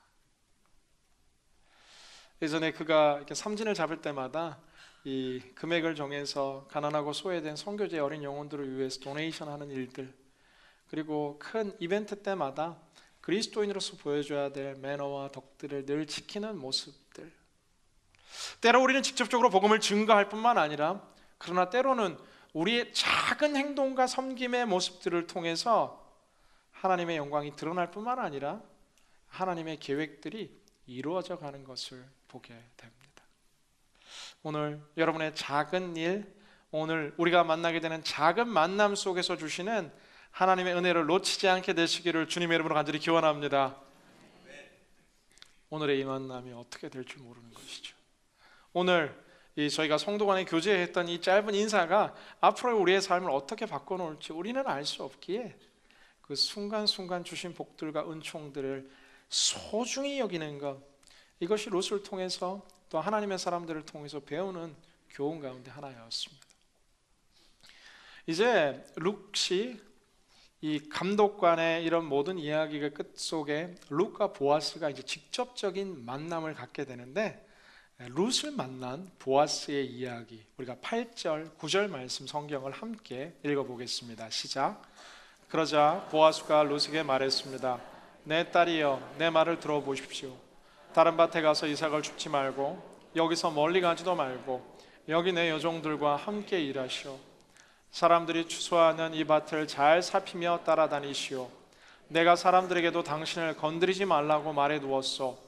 예전에 그가 이렇게 삼진을 잡을 때마다 이 금액을 정해서 가난하고 소외된 선교제 어린 영혼들을 위해서 도네이션하는 일들, 그리고 큰 이벤트 때마다 그리스도인으로서 보여줘야 될 매너와 덕들을 늘 지키는 모습들, 때로 우리는 직접적으로 복음을 증거할 뿐만 아니라, 그러나 때로는 우리의 작은 행동과 섬김의 모습들을 통해서 하나님의 영광이 드러날 뿐만 아니라 하나님의 계획들이 이루어져 가는 것을 보게 됩니다. 오늘 여러분의 작은 일, 오늘 우리가 만나게 되는 작은 만남 속에서 주시는 하나님의 은혜를 놓치지 않게 되시기를 주님의 이름으로 간절히 기원합니다. 오늘의 이 만남이 어떻게 될지 모르는 것이죠. 오늘 저희가 성도 간에 교제했던 이 짧은 인사가 앞으로 우리의 삶을 어떻게 바꿔놓을지 우리는 알 수 없기에, 그 순간순간 주신 복들과 은총들을 소중히 여기는 것, 이것이 롯을 통해서 또 하나님의 사람들을 통해서 배우는 교훈 가운데 하나였습니다. 이제 룻이 이 감독관의 이런 모든 이야기가 끝속에 룻과 보아스가 이제 직접적인 만남을 갖게 되는데, 룻을 만난 보아스의 이야기, 우리가 8절, 9절 말씀 성경을 함께 읽어보겠습니다. 시작. 그러자 보아스가 룻에게 말했습니다. 내 딸이여, 내 말을 들어보십시오. 다른 밭에 가서 이삭을 줍지 말고 여기서 멀리 가지도 말고 여기 내 여종들과 함께 일하시오. 사람들이 추수하는 이 밭을 잘 살피며 따라다니시오. 내가 사람들에게도 당신을 건드리지 말라고 말해 두었소.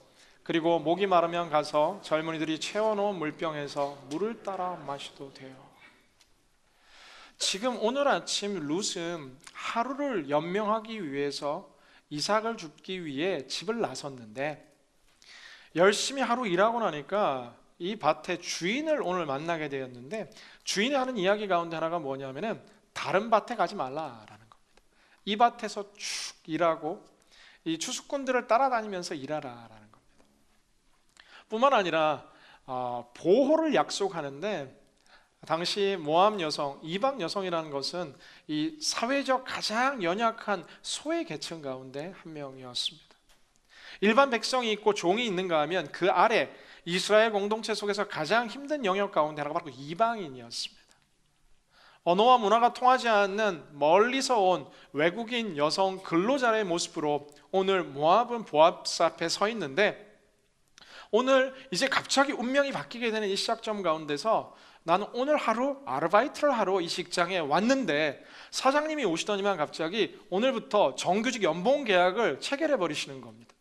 그리고 목이 마르면 가서 젊은이들이 채워놓은 물병에서 물을 따라 마셔도 돼요. 지금 오늘 아침 룻은 하루를 연명하기 위해서 이삭을 줍기 위해 집을 나섰는데, 열심히 하루 일하고 나니까 이 밭의 주인을 오늘 만나게 되었는데, 주인이 하는 이야기 가운데 하나가 뭐냐면은 다른 밭에 가지 말라라는 겁니다. 이 밭에서 쭉 일하고 이 추수꾼들을 따라다니면서 일하라라는 겁니다. 뿐만 아니라 보호를 약속하는데, 당시 모압 여성, 이방 여성이라는 것은 이 사회적 가장 연약한 소외 계층 가운데 한 명이었습니다. 일반 백성이 있고 종이 있는가 하면 그 아래 이스라엘 공동체 속에서 가장 힘든 영역 가운데 하나가 바로 이방인이었습니다. 언어와 문화가 통하지 않는 멀리서 온 외국인 여성 근로자의 모습으로 오늘 모압은 보아스 앞에 서 있는데, 오늘 이제 갑자기 운명이 바뀌게 되는 이 시작점 가운데서 나는 오늘 하루 아르바이트를 하러 이 직장에 왔는데, 사장님이 오시더니만 갑자기 오늘부터 정규직 연봉 계약을 체결해 버리시는 겁니다.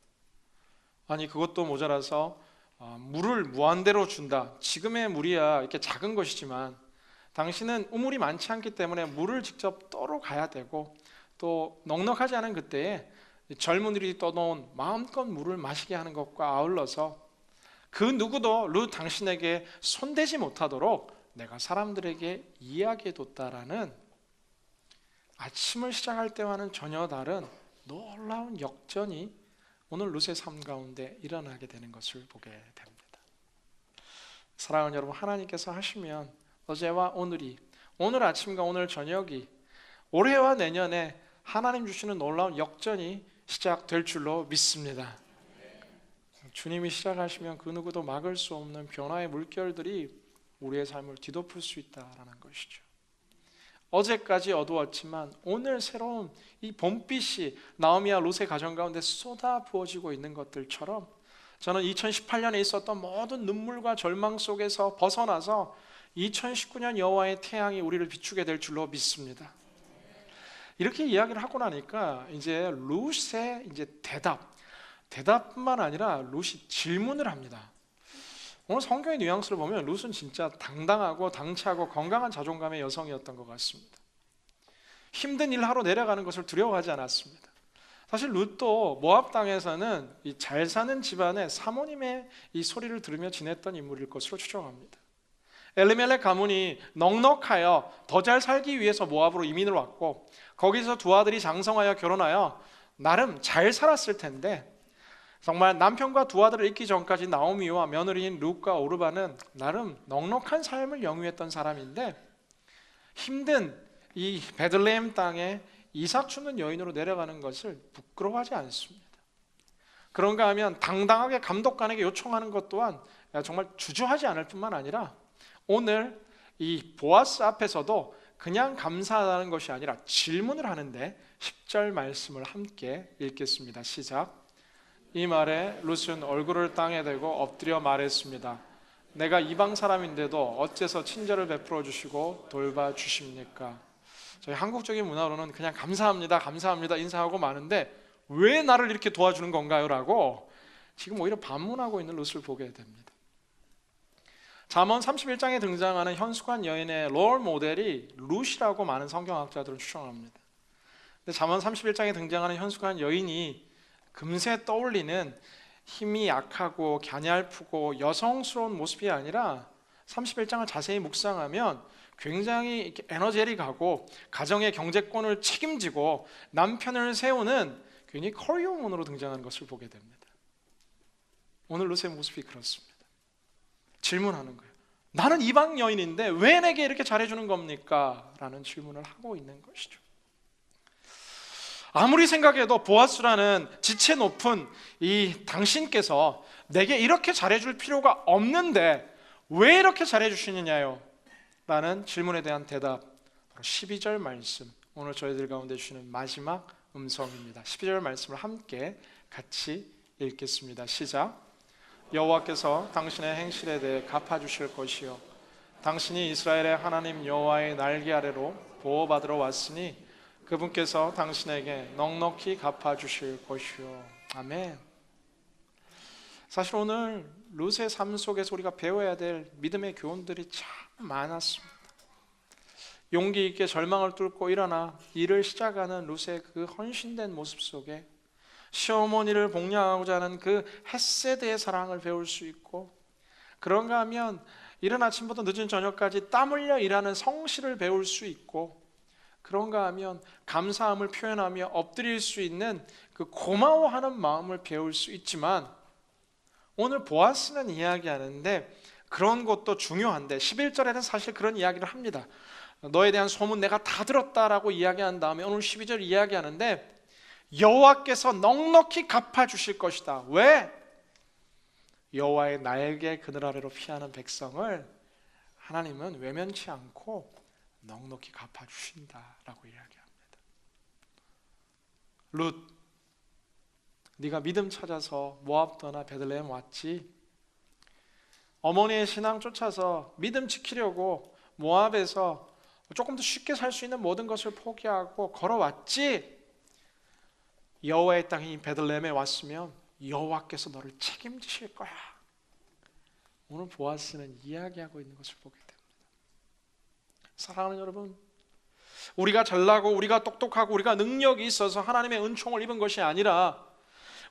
아니, 그것도 모자라서 물을 무한대로 준다. 지금의 물이야 이렇게 작은 것이지만 당신은 우물이 많지 않기 때문에 물을 직접 떠러 가야 되고, 또 넉넉하지 않은 그때에 젊은이들이 떠놓은 마음껏 물을 마시게 하는 것과 아울러서 그 누구도 룻 당신에게 손대지 못하도록 내가 사람들에게 이야기해뒀다라는, 아침을 시작할 때와는 전혀 다른 놀라운 역전이 오늘 룻의 삶 가운데 일어나게 되는 것을 보게 됩니다. 사랑하는 여러분, 하나님께서 하시면 어제와 오늘이, 오늘 아침과 오늘 저녁이 올해와 내년에 하나님 주시는 놀라운 역전이 시작될 줄로 믿습니다. 주님이 시작하시면 그 누구도 막을 수 없는 변화의 물결들이 우리의 삶을 뒤덮을 수 있다라는 것이죠. 어제까지 어두웠지만 오늘 새로운 이 봄빛이 나오미와 룻의 가정 가운데 쏟아 부어지고 있는 것들처럼, 저는 2018년에 있었던 모든 눈물과 절망 속에서 벗어나서 2019년 여호와의 태양이 우리를 비추게 될 줄로 믿습니다. 이렇게 이야기를 하고 나니까 이제 룻의 이제 대답뿐만 아니라 룻이 질문을 합니다. 오늘 성경의 뉘앙스를 보면 룻은 진짜 당당하고 당차고 건강한 자존감의 여성이었던 것 같습니다. 힘든 일 하러 내려가는 것을 두려워하지 않았습니다. 사실 룻도 모압 땅에서는 이 잘 사는 집안의 사모님의 이 소리를 들으며 지냈던 인물일 것으로 추정합니다. 엘리멜렉 가문이 넉넉하여 더 잘 살기 위해서 모압으로 이민을 왔고, 거기서 두 아들이 장성하여 결혼하여 나름 잘 살았을 텐데, 정말 남편과 두 아들을 잃기 전까지 나오미와 며느리인 룻과 오르바는 나름 넉넉한 삶을 영위했던 사람인데, 힘든 이 베들레헴 땅에 이삭 주는 여인으로 내려가는 것을 부끄러워하지 않습니다. 그런가 하면 당당하게 감독관에게 요청하는 것 또한 정말 주저하지 않을 뿐만 아니라, 오늘 이 보아스 앞에서도 그냥 감사하다는 것이 아니라 질문을 하는데 10절 말씀을 함께 읽겠습니다. 시작. 이 말에 룻은 얼굴을 땅에 대고 엎드려 말했습니다. 내가 이방 사람인데도 어째서 친절을 베풀어 주시고 돌봐 주십니까? 저희 한국적인 문화로는 그냥 감사합니다, 감사합니다 인사하고 마는데 왜 나를 이렇게 도와주는 건가요? 라고 지금 오히려 반문하고 있는 룻을 보게 됩니다. 잠언 31장에 등장하는 현숙한 여인의 롤 모델이 룻이라고 많은 성경학자들은 추정합니다. 근데 잠언 31장에 등장하는 현숙한 여인이 금세 떠올리는 힘이 약하고 갸냘프고 여성스러운 모습이 아니라 31장을 자세히 묵상하면 굉장히 에너제틱하고 가정의 경제권을 책임지고 남편을 세우는 괜히 커리어우먼으로 등장하는 것을 보게 됩니다. 오늘 룻의 모습이 그렇습니다. 질문하는 거예요. 나는 이방 여인인데 왜 내게 이렇게 잘해주는 겁니까? 라는 질문을 하고 있는 것이죠. 아무리 생각해도 보아스라는 지체 높은 이 당신께서 내게 이렇게 잘해줄 필요가 없는데 왜 이렇게 잘해주시느냐요? 라는 질문에 대한 대답, 바로 12절 말씀, 오늘 저희들 가운데 주시는 마지막 음성입니다. 12절 말씀을 함께 같이 읽겠습니다. 시작. 여호와께서 당신의 행실에 대해 갚아주실 것이요 당신이 이스라엘의 하나님 여호와의 날개 아래로 보호받으러 왔으니 그분께서 당신에게 넉넉히 갚아주실 것이요. 아멘. 사실 오늘 룻의 삶 속에서 우리가 배워야 될 믿음의 교훈들이 참 많았습니다. 용기 있게 절망을 뚫고 일어나 일을 시작하는 룻의 그 헌신된 모습 속에 시어머니를 복양하고자 하는 그 헷세드의 사랑을 배울 수 있고, 그런가 하면 이른 아침부터 늦은 저녁까지 땀 흘려 일하는 성실을 배울 수 있고, 그런가 하면 감사함을 표현하며 엎드릴 수 있는 그 고마워하는 마음을 배울 수 있지만, 오늘 보아스는 이야기하는데 그런 것도 중요한데 11절에는 사실 그런 이야기를 합니다. 너에 대한 소문 내가 다 들었다라고 이야기한 다음에 오늘 12절 이야기하는데 여호와께서 넉넉히 갚아주실 것이다. 왜? 여호와의 날개 그늘 아래로 피하는 백성을 하나님은 외면치 않고 넉넉히 갚아주신다라고 이야기합니다. 룻, 네가 믿음 찾아서 모압 떠나 베들레헴 왔지. 어머니의 신앙 쫓아서 믿음 지키려고 모압에서 조금 더 쉽게 살 수 있는 모든 것을 포기하고 걸어왔지. 여호와의 땅인 베들레헴에 왔으면 여호와께서 너를 책임지실 거야. 오늘 보아스는 이야기하고 있는 것을 보게 됩니다. 사랑하는 여러분, 우리가 잘나고 우리가 똑똑하고 우리가 능력이 있어서 하나님의 은총을 입은 것이 아니라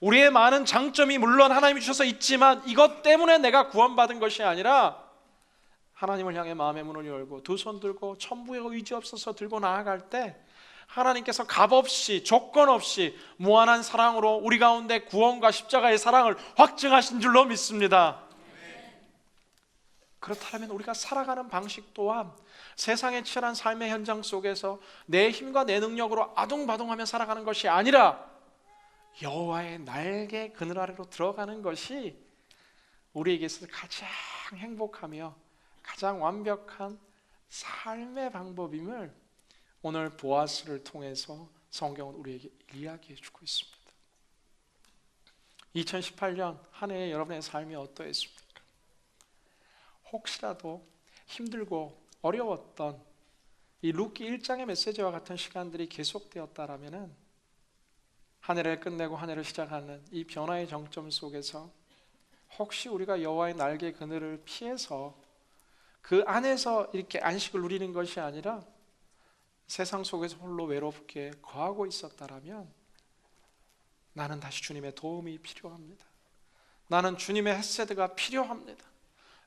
우리의 많은 장점이 물론 하나님이 주셔서 있지만 이것 때문에 내가 구원받은 것이 아니라 하나님을 향해 마음의 문을 열고 두 손 들고 천부의 의지 없어서 들고 나아갈 때 하나님께서 값없이 조건 없이 무한한 사랑으로 우리 가운데 구원과 십자가의 사랑을 확증하신 줄로 믿습니다. 그렇다면 우리가 살아가는 방식 또한 세상의 치열한 삶의 현장 속에서 내 힘과 내 능력으로 아둥바둥하며 살아가는 것이 아니라 여호와의 날개 그늘 아래로 들어가는 것이 우리에게 있어서 가장 행복하며 가장 완벽한 삶의 방법임을 오늘 보아스를 통해서 성경은 우리에게 이야기해 주고 있습니다. 2018년 한 해의 여러분의 삶이 어떠했습니까? 혹시라도 힘들고 어려웠던 이 룻기 1장의 메시지와 같은 시간들이 계속되었다라면은 한 해를 끝내고 한 해를 시작하는 이 변화의 정점 속에서 혹시 우리가 여호와의 날개 그늘을 피해서 그 안에서 이렇게 안식을 누리는 것이 아니라 세상 속에서 홀로 외롭게 거하고 있었다라면 나는 다시 주님의 도움이 필요합니다. 나는 주님의 헷세드가 필요합니다.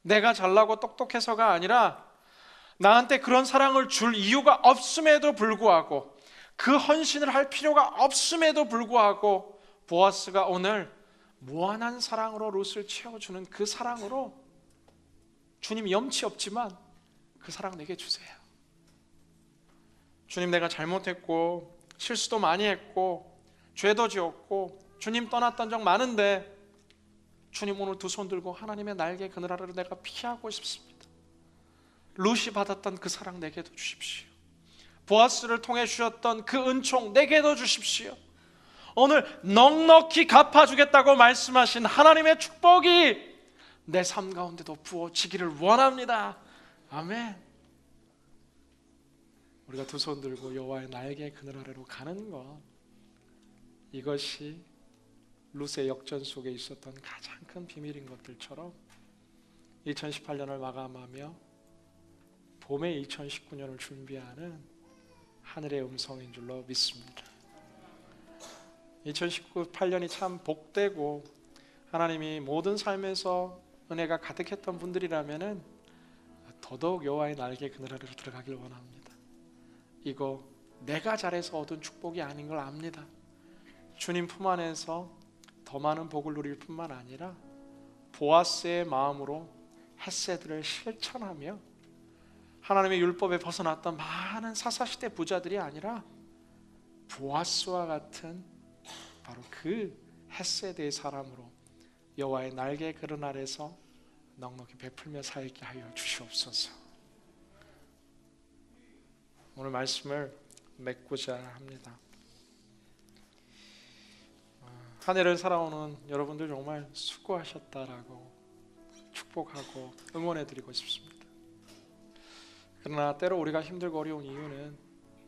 내가 잘나고 똑똑해서가 아니라 나한테 그런 사랑을 줄 이유가 없음에도 불구하고 그 헌신을 할 필요가 없음에도 불구하고 보아스가 오늘 무한한 사랑으로 룻을 채워주는 그 사랑으로 주님 염치 없지만 그 사랑 내게 주세요. 주님, 내가 잘못했고 실수도 많이 했고 죄도 지었고 주님 떠났던 적 많은데 주님 오늘 두 손 들고 하나님의 날개 그늘 아래로 내가 피하고 싶습니다. 룻이 받았던 그 사랑 내게도 주십시오. 보아스를 통해 주셨던 그 은총 내게도 주십시오. 오늘 넉넉히 갚아주겠다고 말씀하신 하나님의 축복이 내 삶 가운데도 부어지기를 원합니다. 아멘. 우리가 두 손 들고 여호와의 날개 그늘 아래로 가는 것, 이것이 룻의 역전 속에 있었던 가장 큰 비밀인 것들처럼 2018년을 마감하며 봄의 2019년을 준비하는 하늘의 음성인 줄로 믿습니다. 2018년이 참 복되고 하나님이 모든 삶에서 은혜가 가득했던 분들이라면은 더더욱 여호와의 날개 그늘 아래로 들어가길 원합니다. 이거 내가 잘해서 얻은 축복이 아닌 걸 압니다. 주님 품 안에서 더 많은 복을 누릴 뿐만 아니라 보아스의 마음으로 헷세드를 실천하며 하나님의 율법에 벗어났던 많은 사사시대 부자들이 아니라 보아스와 같은 바로 그 헷세드의 사람으로 여호와의 날개 그늘 아래서 넉넉히 베풀며 살게 하여 주시옵소서. 오늘 말씀을 맺고자 합니다. 한 해를 살아오는 여러분들 정말 수고하셨다라고 축복하고 응원해드리고 싶습니다. 그러나 때로 우리가 힘들고 어려운 이유는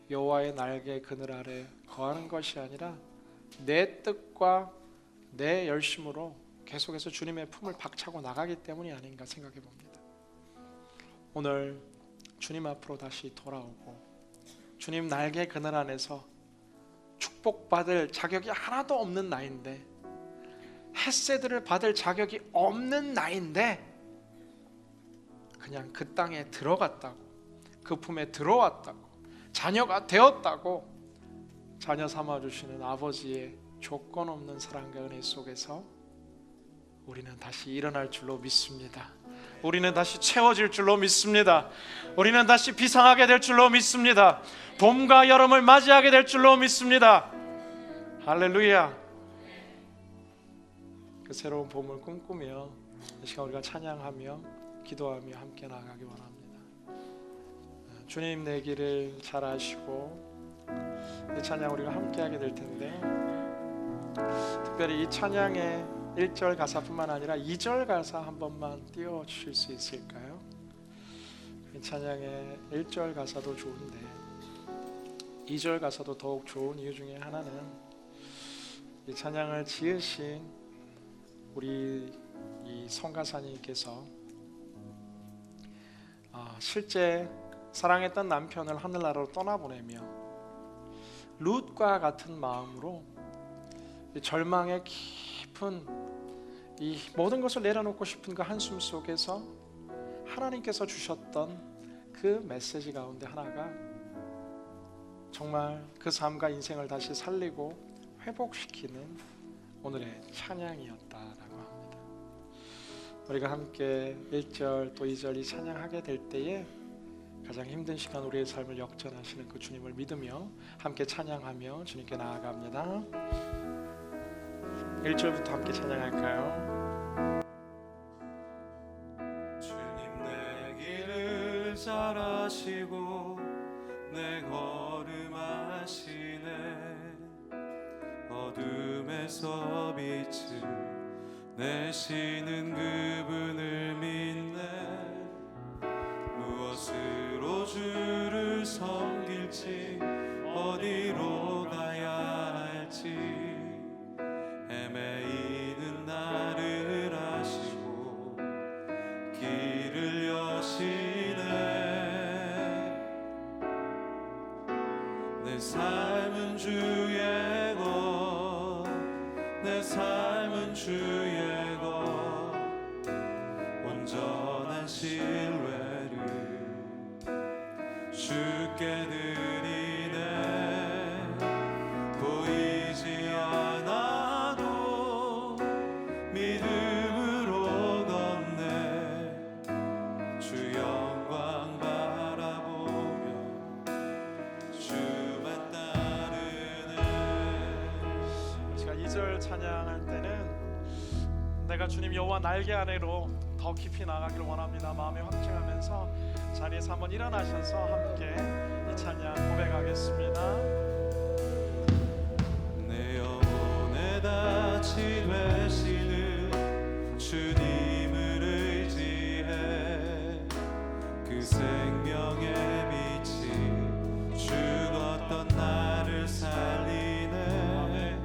여호와의 날개 그늘 아래 거하는 것이 아니라 내 뜻과 내 열심으로 계속해서 주님의 품을 박차고 나가기 때문이 아닌가 생각해 봅니다. 오늘 주님 앞으로 다시 돌아오고 주님 날개 그늘 안에서 축복받을 자격이 하나도 없는 나이인데, 헤세드를 받을 자격이 없는 나이인데 그냥 그 땅에 들어갔다고, 그 품에 들어왔다고, 자녀가 되었다고 자녀 삼아주시는 아버지의 조건 없는 사랑과 은혜 속에서 우리는 다시 일어날 줄로 믿습니다. 우리는 다시 채워질 줄로 믿습니다. 우리는 다시 비상하게 될 줄로 믿습니다. 봄과 여름을 맞이하게 될 줄로 믿습니다. 할렐루야. 그 새로운 봄을 꿈꾸며 이 시간 우리가 찬양하며 기도하며 함께 나아가기 원합니다. 주님 내 길을 잘 아시고, 이 찬양 우리가 함께 하게 될 텐데, 특별히 이 찬양의 1절 가사뿐만 아니라 2절 가사 한 번만 띄워주실 수 있을까요? 이 찬양의 1절 가사도 좋은데 2절 가사도 더욱 좋은 이유 중에 하나는 이 찬양을 지으신 우리 이 성가사님께서 실제 사랑했던 남편을 하늘나라로 떠나보내며 룻과 같은 마음으로 이 절망의 깊은 이 모든 것을 내려놓고 싶은 그 한숨 속에서 하나님께서 주셨던 그 메시지 가운데 하나가 정말 그 삶과 인생을 다시 살리고 회복시키는 오늘의 찬양이었다라고 합니다. 우리가 함께 1절 또 2절 이 찬양하게 될 때에 가장 힘든 시간 우리의 삶을 역전하시는 그 주님을 믿으며 함께 찬양하며 주님께 나아갑니다. 1절부터 함께 찬양할까요? 주님 내 길을 잘 아시고 내 걸음 아시네. 어둠에서 빛을 내시는 그분을 믿네. 무엇으로 주를 섬길지 어디로 가야 할지 헤매이는 나를 아시고 길을 여시네. 내 삶은 주의 것, 내 삶은 주의 것, 온전한 신뢰를 주께 드리네. 보이지 않아도 믿음으로 걷네. 주 영광 바라보며 주만 따르네. 제가 2절 찬양할 때는 내가 주님 여호와 날개 아래로 더 깊이 나가기를 원합니다. 마음에 확증하면서 자리에서 한번 일어나셔서 함께 이 찬양 고백하겠습니다. 내 영혼의 닻이 되시는 주님을 의지해. 그 생명의 빛이 죽었던 나를 살리네.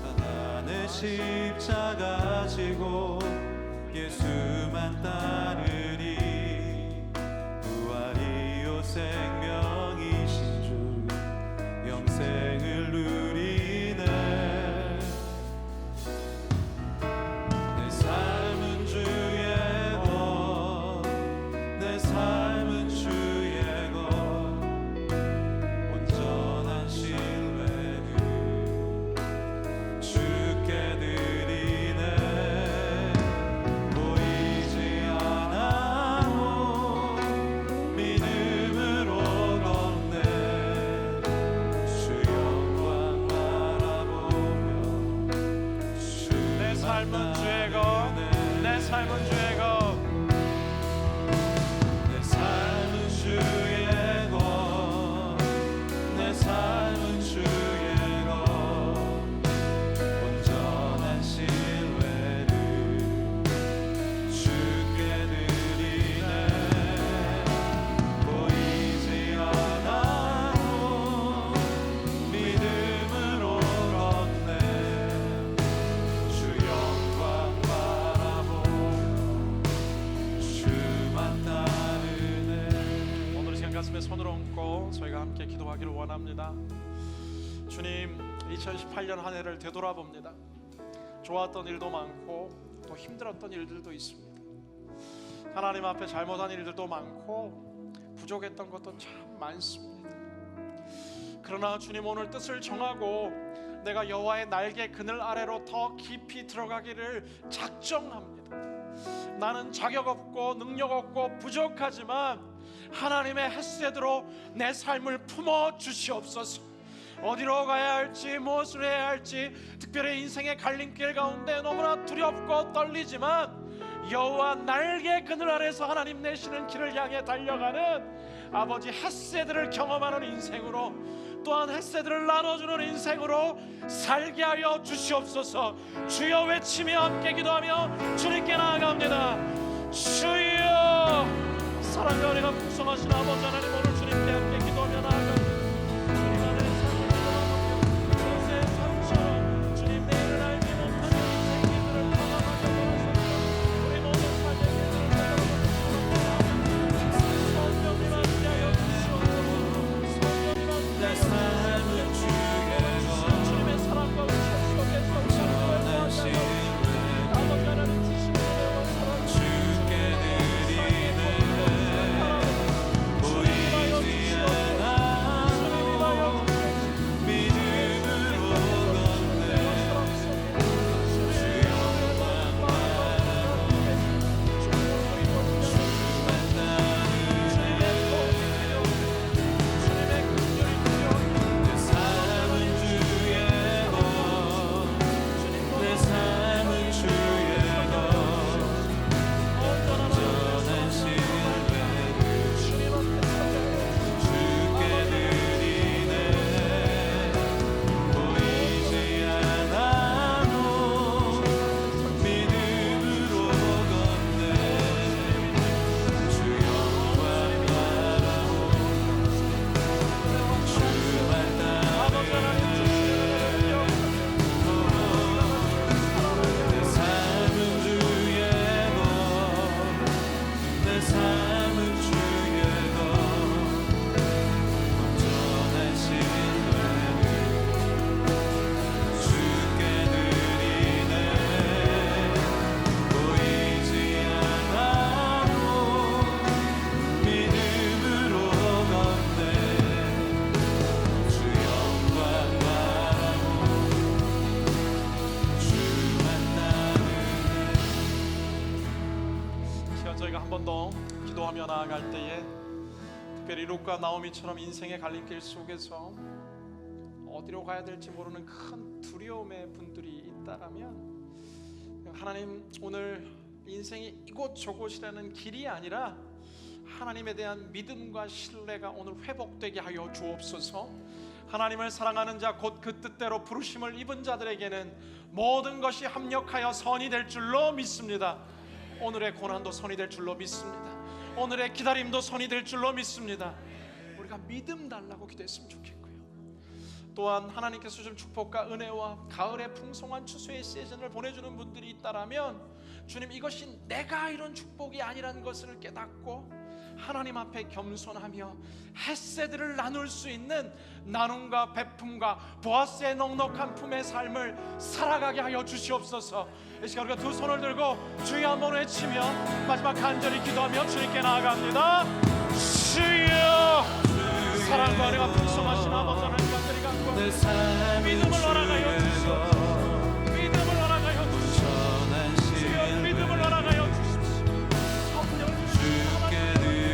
하나의 십자가 지고 예수만 따르리. 부활이요 생명이신 주 영생을 누리네. 내 삶은 주의 것, 내 삶은 주의 것, 온전한 신뢰를 주께 드리네. 보이지 않아도 믿음으로 걷네. 주 영광 바라보며 내 삶은 주의 것, 내 삶은 주의 것. 내 삶은 주의 것, 내 삶은 주의 것, 온전한 신뢰를 주께 드리네. 보이지 않아도 믿음으로 걷네. 주 영광 바라보며 주만 따르네. 오늘 이 시간 가슴에 손을 얹고 저희가 함께 기도하기를 원합니다. 주 주님, 2018년 한 해를 되돌아봅니다. 좋았던 일도 많고 또 힘들었던 일들도 있습니다. 하나님 앞에 잘못한 일들도 많고 부족했던 것도 참 많습니다. 그러나 주님, 오늘 뜻을 정하고 내가 여호와의 날개 그늘 아래로 더 깊이 들어가기를 작정합니다. 나는 자격 없고 능력 없고 부족하지만 하나님의 햇새대로 내 삶을 품어 주시옵소서. 어디로 가야 할지 무엇을 해야 할지 특별히 인생의 갈림길 가운데 너무나 두렵고 떨리지만 여호와 날개 그늘 아래서 하나님 내시는 길을 향해 달려가는 아버지 햇새들을 경험하는 인생으로, 또한 햇새들을 나눠주는 인생으로 살게 하여 주시옵소서. 주여 외치며 함께 기도하며 주님께 나아갑니다. 주여, 사랑과 은혜가 풍성하신 아버지 하나님, 오늘 주님께 함께 기도하며 나아갑니다. 주님 안에 삶을 걸어가며 그것의 삶처럼 주님 내일을 알지 못하는 인생 길들을 탐험하며 걸어서 우리 모든 삶의 길들을 걸어가며 성령님 함께 하여 주시옵소서. 성령님 함께 하여 주시옵소서. 주님의 사랑과 은혜 속에서 전하시는 아버지 하나님 주시는 은혜와 사랑 주께 저희가 한 번 더 기도하며 나아갈 때에 특별히 룻과 나오미처럼 인생의 갈림길 속에서 어디로 가야 될지 모르는 큰 두려움의 분들이 있다라면, 하나님, 오늘 인생이 이곳저곳이라는 길이 아니라 하나님에 대한 믿음과 신뢰가 오늘 회복되게 하여 주옵소서. 하나님을 사랑하는 자 곧 그 뜻대로 부르심을 입은 자들에게는 모든 것이 합력하여 선이 될 줄로 믿습니다. 오늘의 고난도 선이 될 줄로 믿습니다. 오늘의 기다림도 선이 될 줄로 믿습니다. 우리가 믿음 달라고 기도했으면 좋겠고요. 또한 하나님께서 준 축복과 은혜와 가을의 풍성한 추수의 시즌을 보내주는 분들이 있다라면, 주님, 이것이 내가 이룬 축복이 아니라는 것을 깨닫고 하나님 앞에 겸손하며 햇새들을 나눌 수 있는 나눔과 베품과 보아스의 넉넉한 품의 삶을 살아가게 하여 주시옵소서. 이 시간 우리가 두 손을 들고 주여 한번 외치며 마지막 간절히 기도하며 주님께 나아갑니다. 주여, 사랑과 은혜가 풍성하신 아버지 하나님, 간절히 갖고 믿음을 허락하여 주시옵소서. 믿음을 허락하여 주시옵소서. 주여, 믿음을 허락하여 주십시오. 성령을 주께 삶을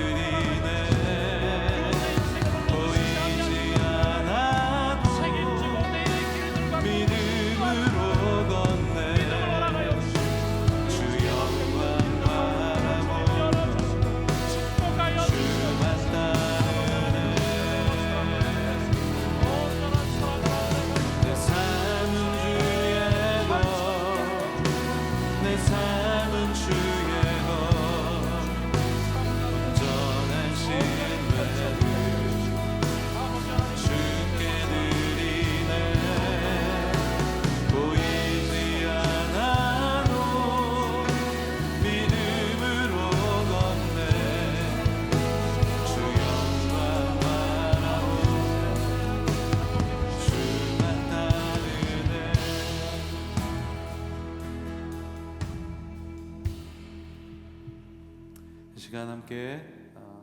시간 함께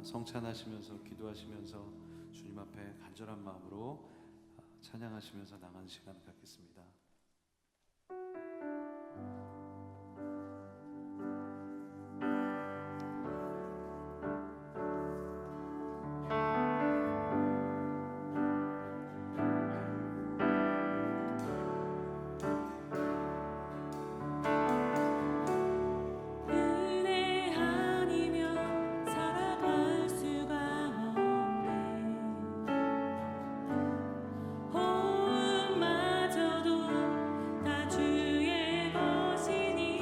성찬하시면서 기도하시면서 주님 앞에 간절한 마음으로 찬양하시면서 나가는 시간을 갖겠습니다. 은혜 아니면 살아갈 수가 없네. 호흡마저도 다 주의 것이니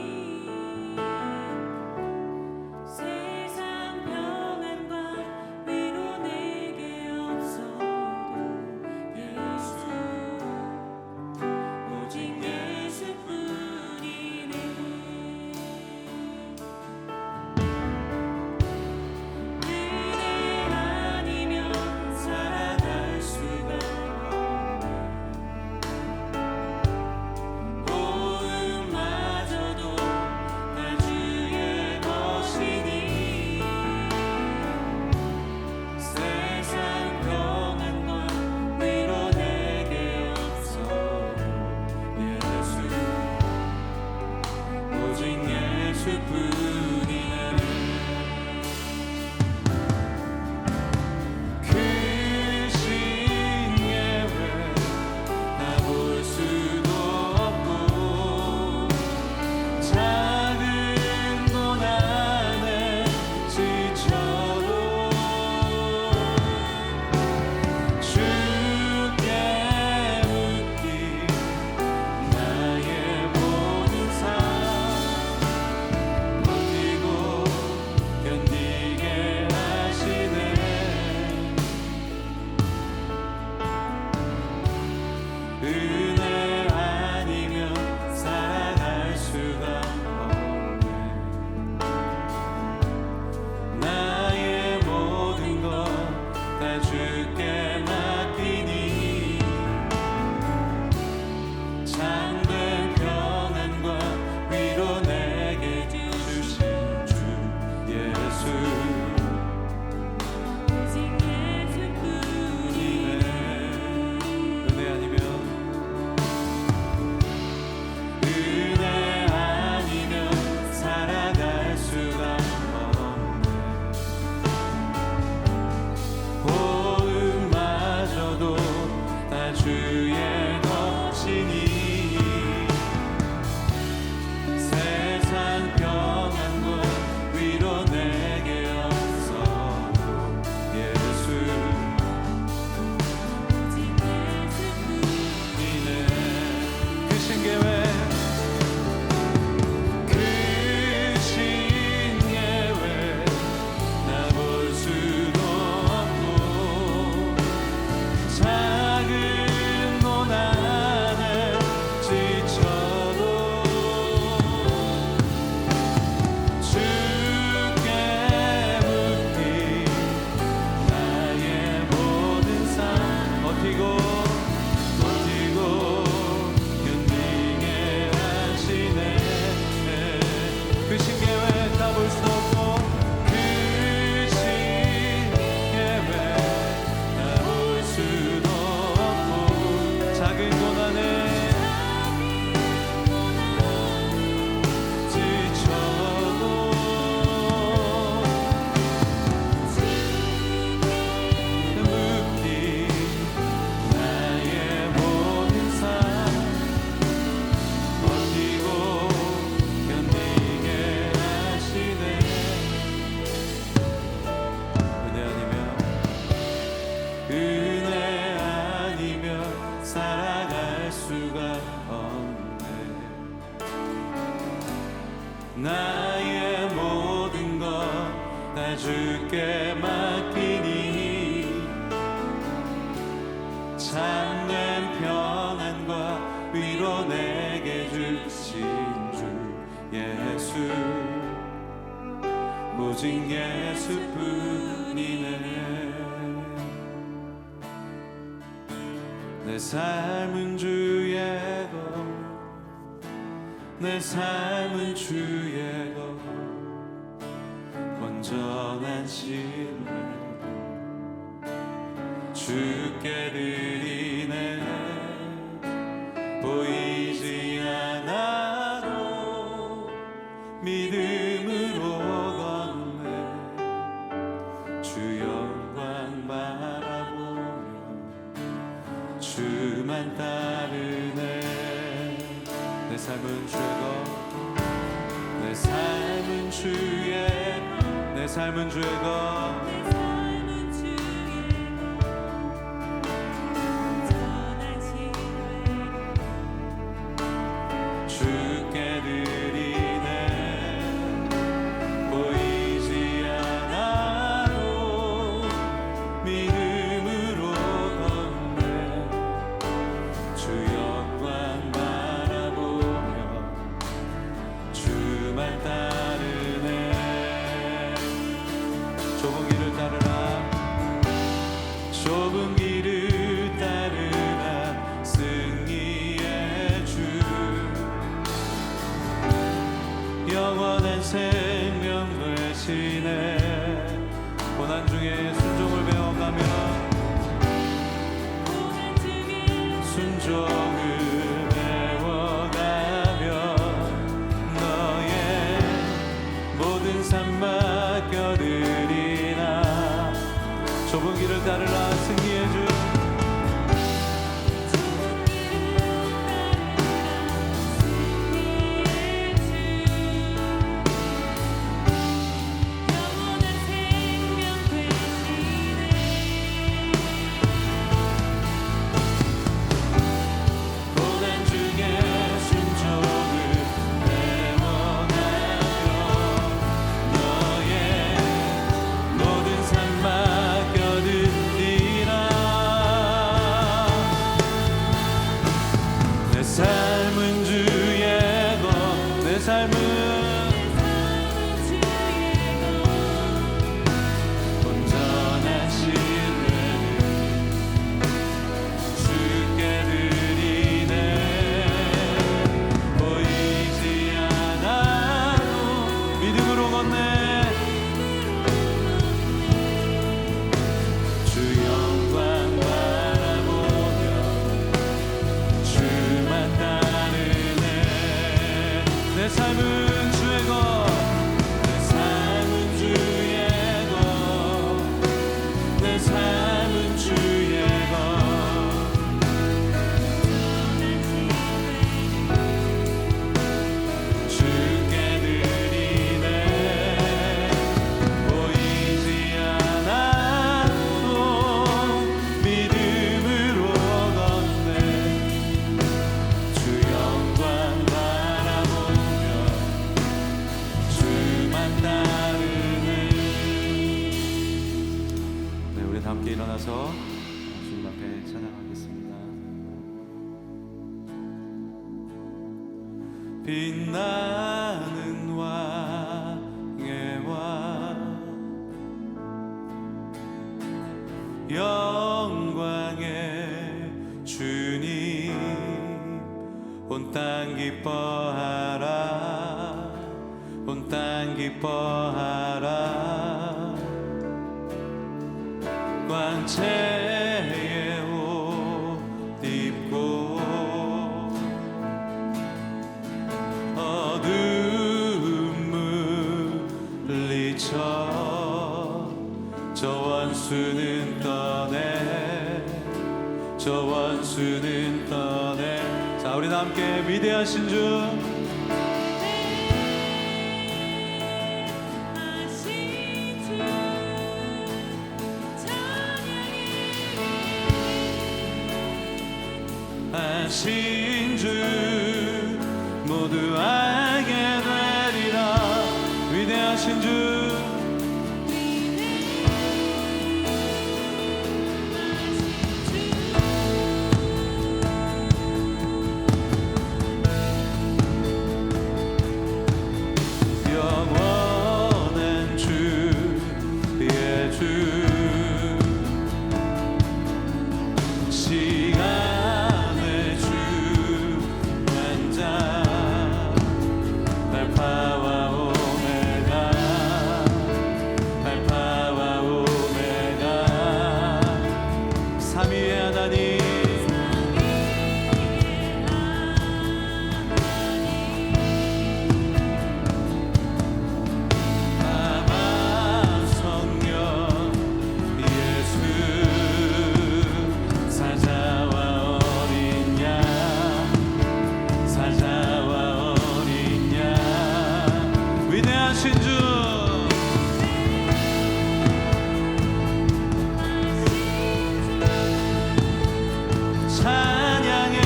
세상 평안과 위로 내게 없어도 예수 오직 예수뿐이네. 은혜 아니면 살아갈 수가 없네. 호흡마저도 다 주의 것이니 세상 평안과 위로 내게 없어도 예수 오직 예수뿐이네. 크신 예외 다 볼 수도 없고 작은 고난에 지쳐도 주께 묻기 나의 모든 삶 버티고 견디게 하시네. 은혜 아니면 살아갈 수가 없네. 나의 모든 것 다 주께 맡기니 참된 평안과 위로 내게 주신 주 예수 오직 예수뿐이네. 은혜 아니면 은혜 아니면 살아갈 수가 없네. 호흡마저도 다 주의 것이니 세상 평안과 위로 내게 없어도 예수 오직 예수뿐이네. 크신 계획 크신 예외 나 볼 수도 없고 작은 고난에 지쳐도 주께 묻기 나의 모든 삶 버티고 견디게 하시네. 크신 계획 다 볼 수 없고 크신 계획 다 볼 수도 없고 작은 고난에 지쳐도 묻기 나의 모든 삶 버티고 견디게 하시네. 은혜 아니면 살아갈 수가 없네. 나의 모든 것 다 주께 맡기니 참된 평안과 위로 내게 주신 주 예수 오직 예수뿐이네. 내 삶은 주의 것, 내 삶은 주의 것 먼저 신뢰 주께 드리네 보이지 않아도 믿음으로 걷네 주 영광 바라보며 주만 따르네 내 삶은 주의 것 내 삶은 주의 내 삶은 주의 것 주께 드리네 보이지 않아도 믿음으로 걷네 주 영광 바라보며 주만 따르네 좁은 길을 따르라 좁은 길을 따르라 승리의 주 영원한 생명 되시네 고난 중에 순종을 배워가며 순종을 배워가며 너의 모든 삶 맡겨드리나 좁은 길을 따르라 승리의 주 고난 중에 순종을 배워가며 너의 모든 삶 맡겨드리라 내 삶은 주의 것 내 삶은 온전한 신뢰를 주께 드리네 보이지 않아도 믿음으로 걷네 주 영광 바라보며 주만 따르네 내 삶은 주의 것 내 삶은 주의 것내 삶은 주의 것 주께 드리네 보이지 않아도 믿음으로 걷네 주 영광 바라보며 주만 따르네 네, 우리 함께 일어나서 주님 앞에 찬양하겠습니다 빛나는 왕의 왕 영광의 주님 온 땅 기뻐하라 온 땅 기뻐하라 광채의 옷 입고 어둠 물리쳐 저 원수는 떠내 저 원수는 떠내 자 우리 다 함께 위대하신 주 하신 주 모두 알게 되리라 위대하신 주 영원한 주의 주 시간의 주 완자 알파와 오메가 찬양의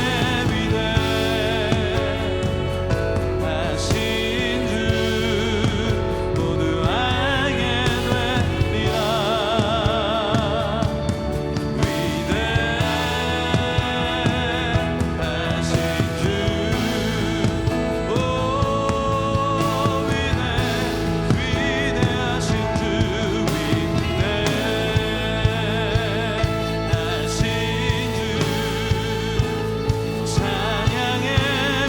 위대하신 주 모두 알게 되리라. 위대하신 주, 오 위대하신 주, 찬양의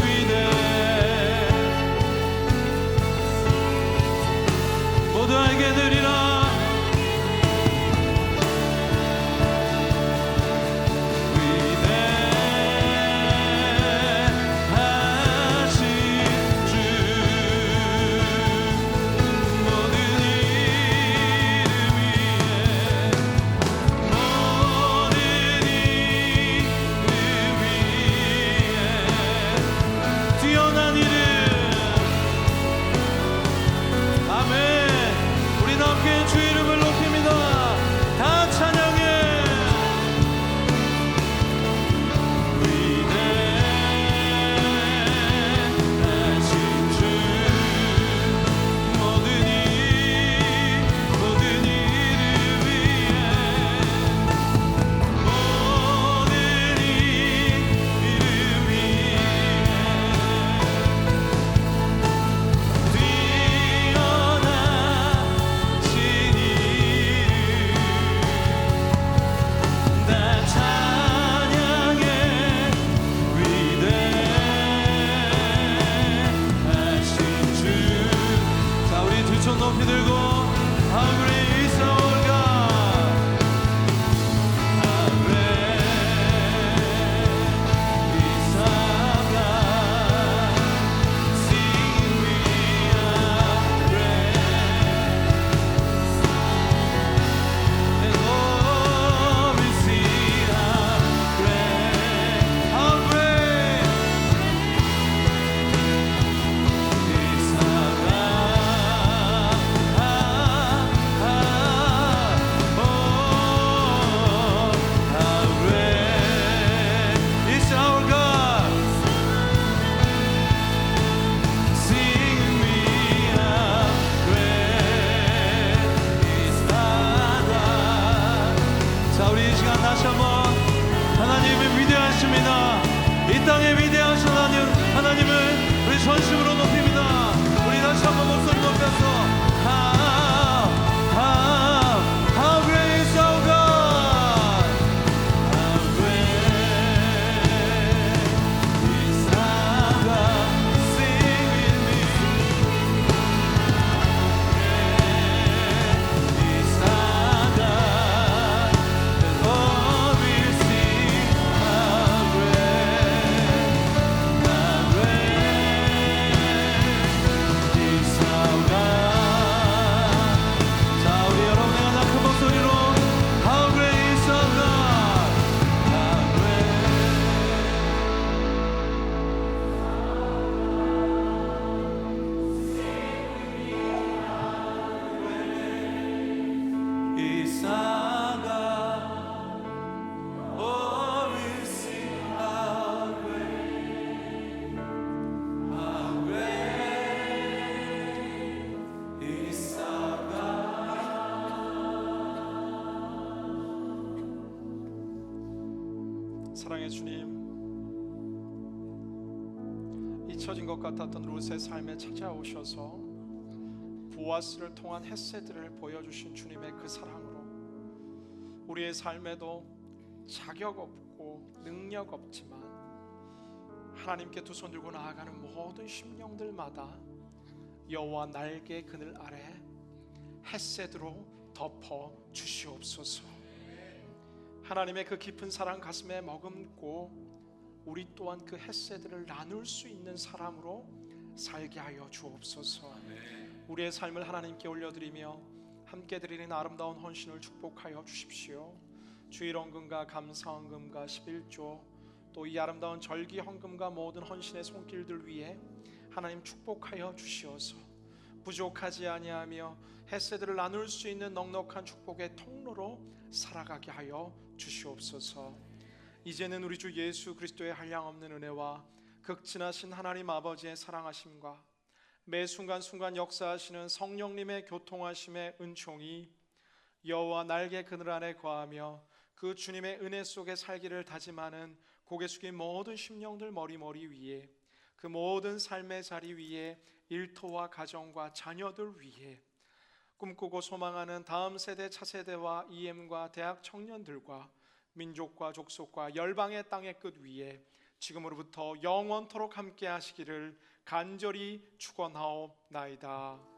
위대 모두 알게 되리라. 위대하신 주 모든 이름 위에 모든 이름 위에 뛰어난 이름. 아멘. 우리 함께 주 이름을 높입니다. 다 찬양해. 위대하신 주 모든 이름 위에 모든 이름 위에 뛰어나신 이름 다 찬양해. 위대하신 주. 자, 우리 두 손 높이 들고 How great is our God. How great is our God. Sing we are great. And oh, we see how great is our God. 자, 우리 이 시간 다시 한번 하나님의 위대하십니다. 이 땅의 위대하신 하나님을 우리 전심으로 높입니다. 우리 다시 한번 목소리 높여서 How great is our God. How great is our God. Sing with me. Great is our God. And all will sing how great is our God. 자, 우리 여러분의 하나 큰 목소리로 How great is our God. How great is our God. Oh, we sing how great is our God. 사랑의 주님, 잊혀진 것 같았던 룻의 삶에 찾아오셔서 보아스를 통한 헷세들을 보여주신 주님의 그 사랑으로 우리의 삶에도 자격 없고 능력 없지만 하나님께 두 손 들고 나아가는 모든 심령들마다 여호와 날개 그늘 아래 헷세드로 덮어 주시옵소서. 하나님의 그 깊은 사랑 가슴에 머금고 우리 또한 그 헷세들을 나눌 수 있는 사람으로 살게 하여 주옵소서. 우리의 삶을 하나님께 올려드리며 함께 드리는 아름다운 헌신을 축복하여 주십시오. 주일 헌금과 감사 헌금과 11조 또 이 아름다운 절기 헌금과 모든 헌신의 손길들 위에 하나님 축복하여 주시어서 부족하지 아니하며 햇새들을 나눌 수 있는 넉넉한 축복의 통로로 살아가게 하여 주시옵소서. 이제는 우리 주 예수 그리스도의 한량없는 은혜와 극진하신 하나님 아버지의 사랑하심과 매 순간순간 역사하시는 성령님의 교통하심의 은총이 여호와 날개 그늘 안에 거하며 그 주님의 은혜 속에 살기를 다짐하는 고개 숙인 모든 심령들 머리머리 위에, 그 모든 삶의 자리 위에, 일터와 가정과 자녀들 위에, 꿈꾸고 소망하는 다음 세대 차세대와 EM과 대학 청년들과 민족과 족속과 열방의 땅의 끝 위에 지금으로부터 영원토록 함께 하시기를 간절히 축원하옵나이다.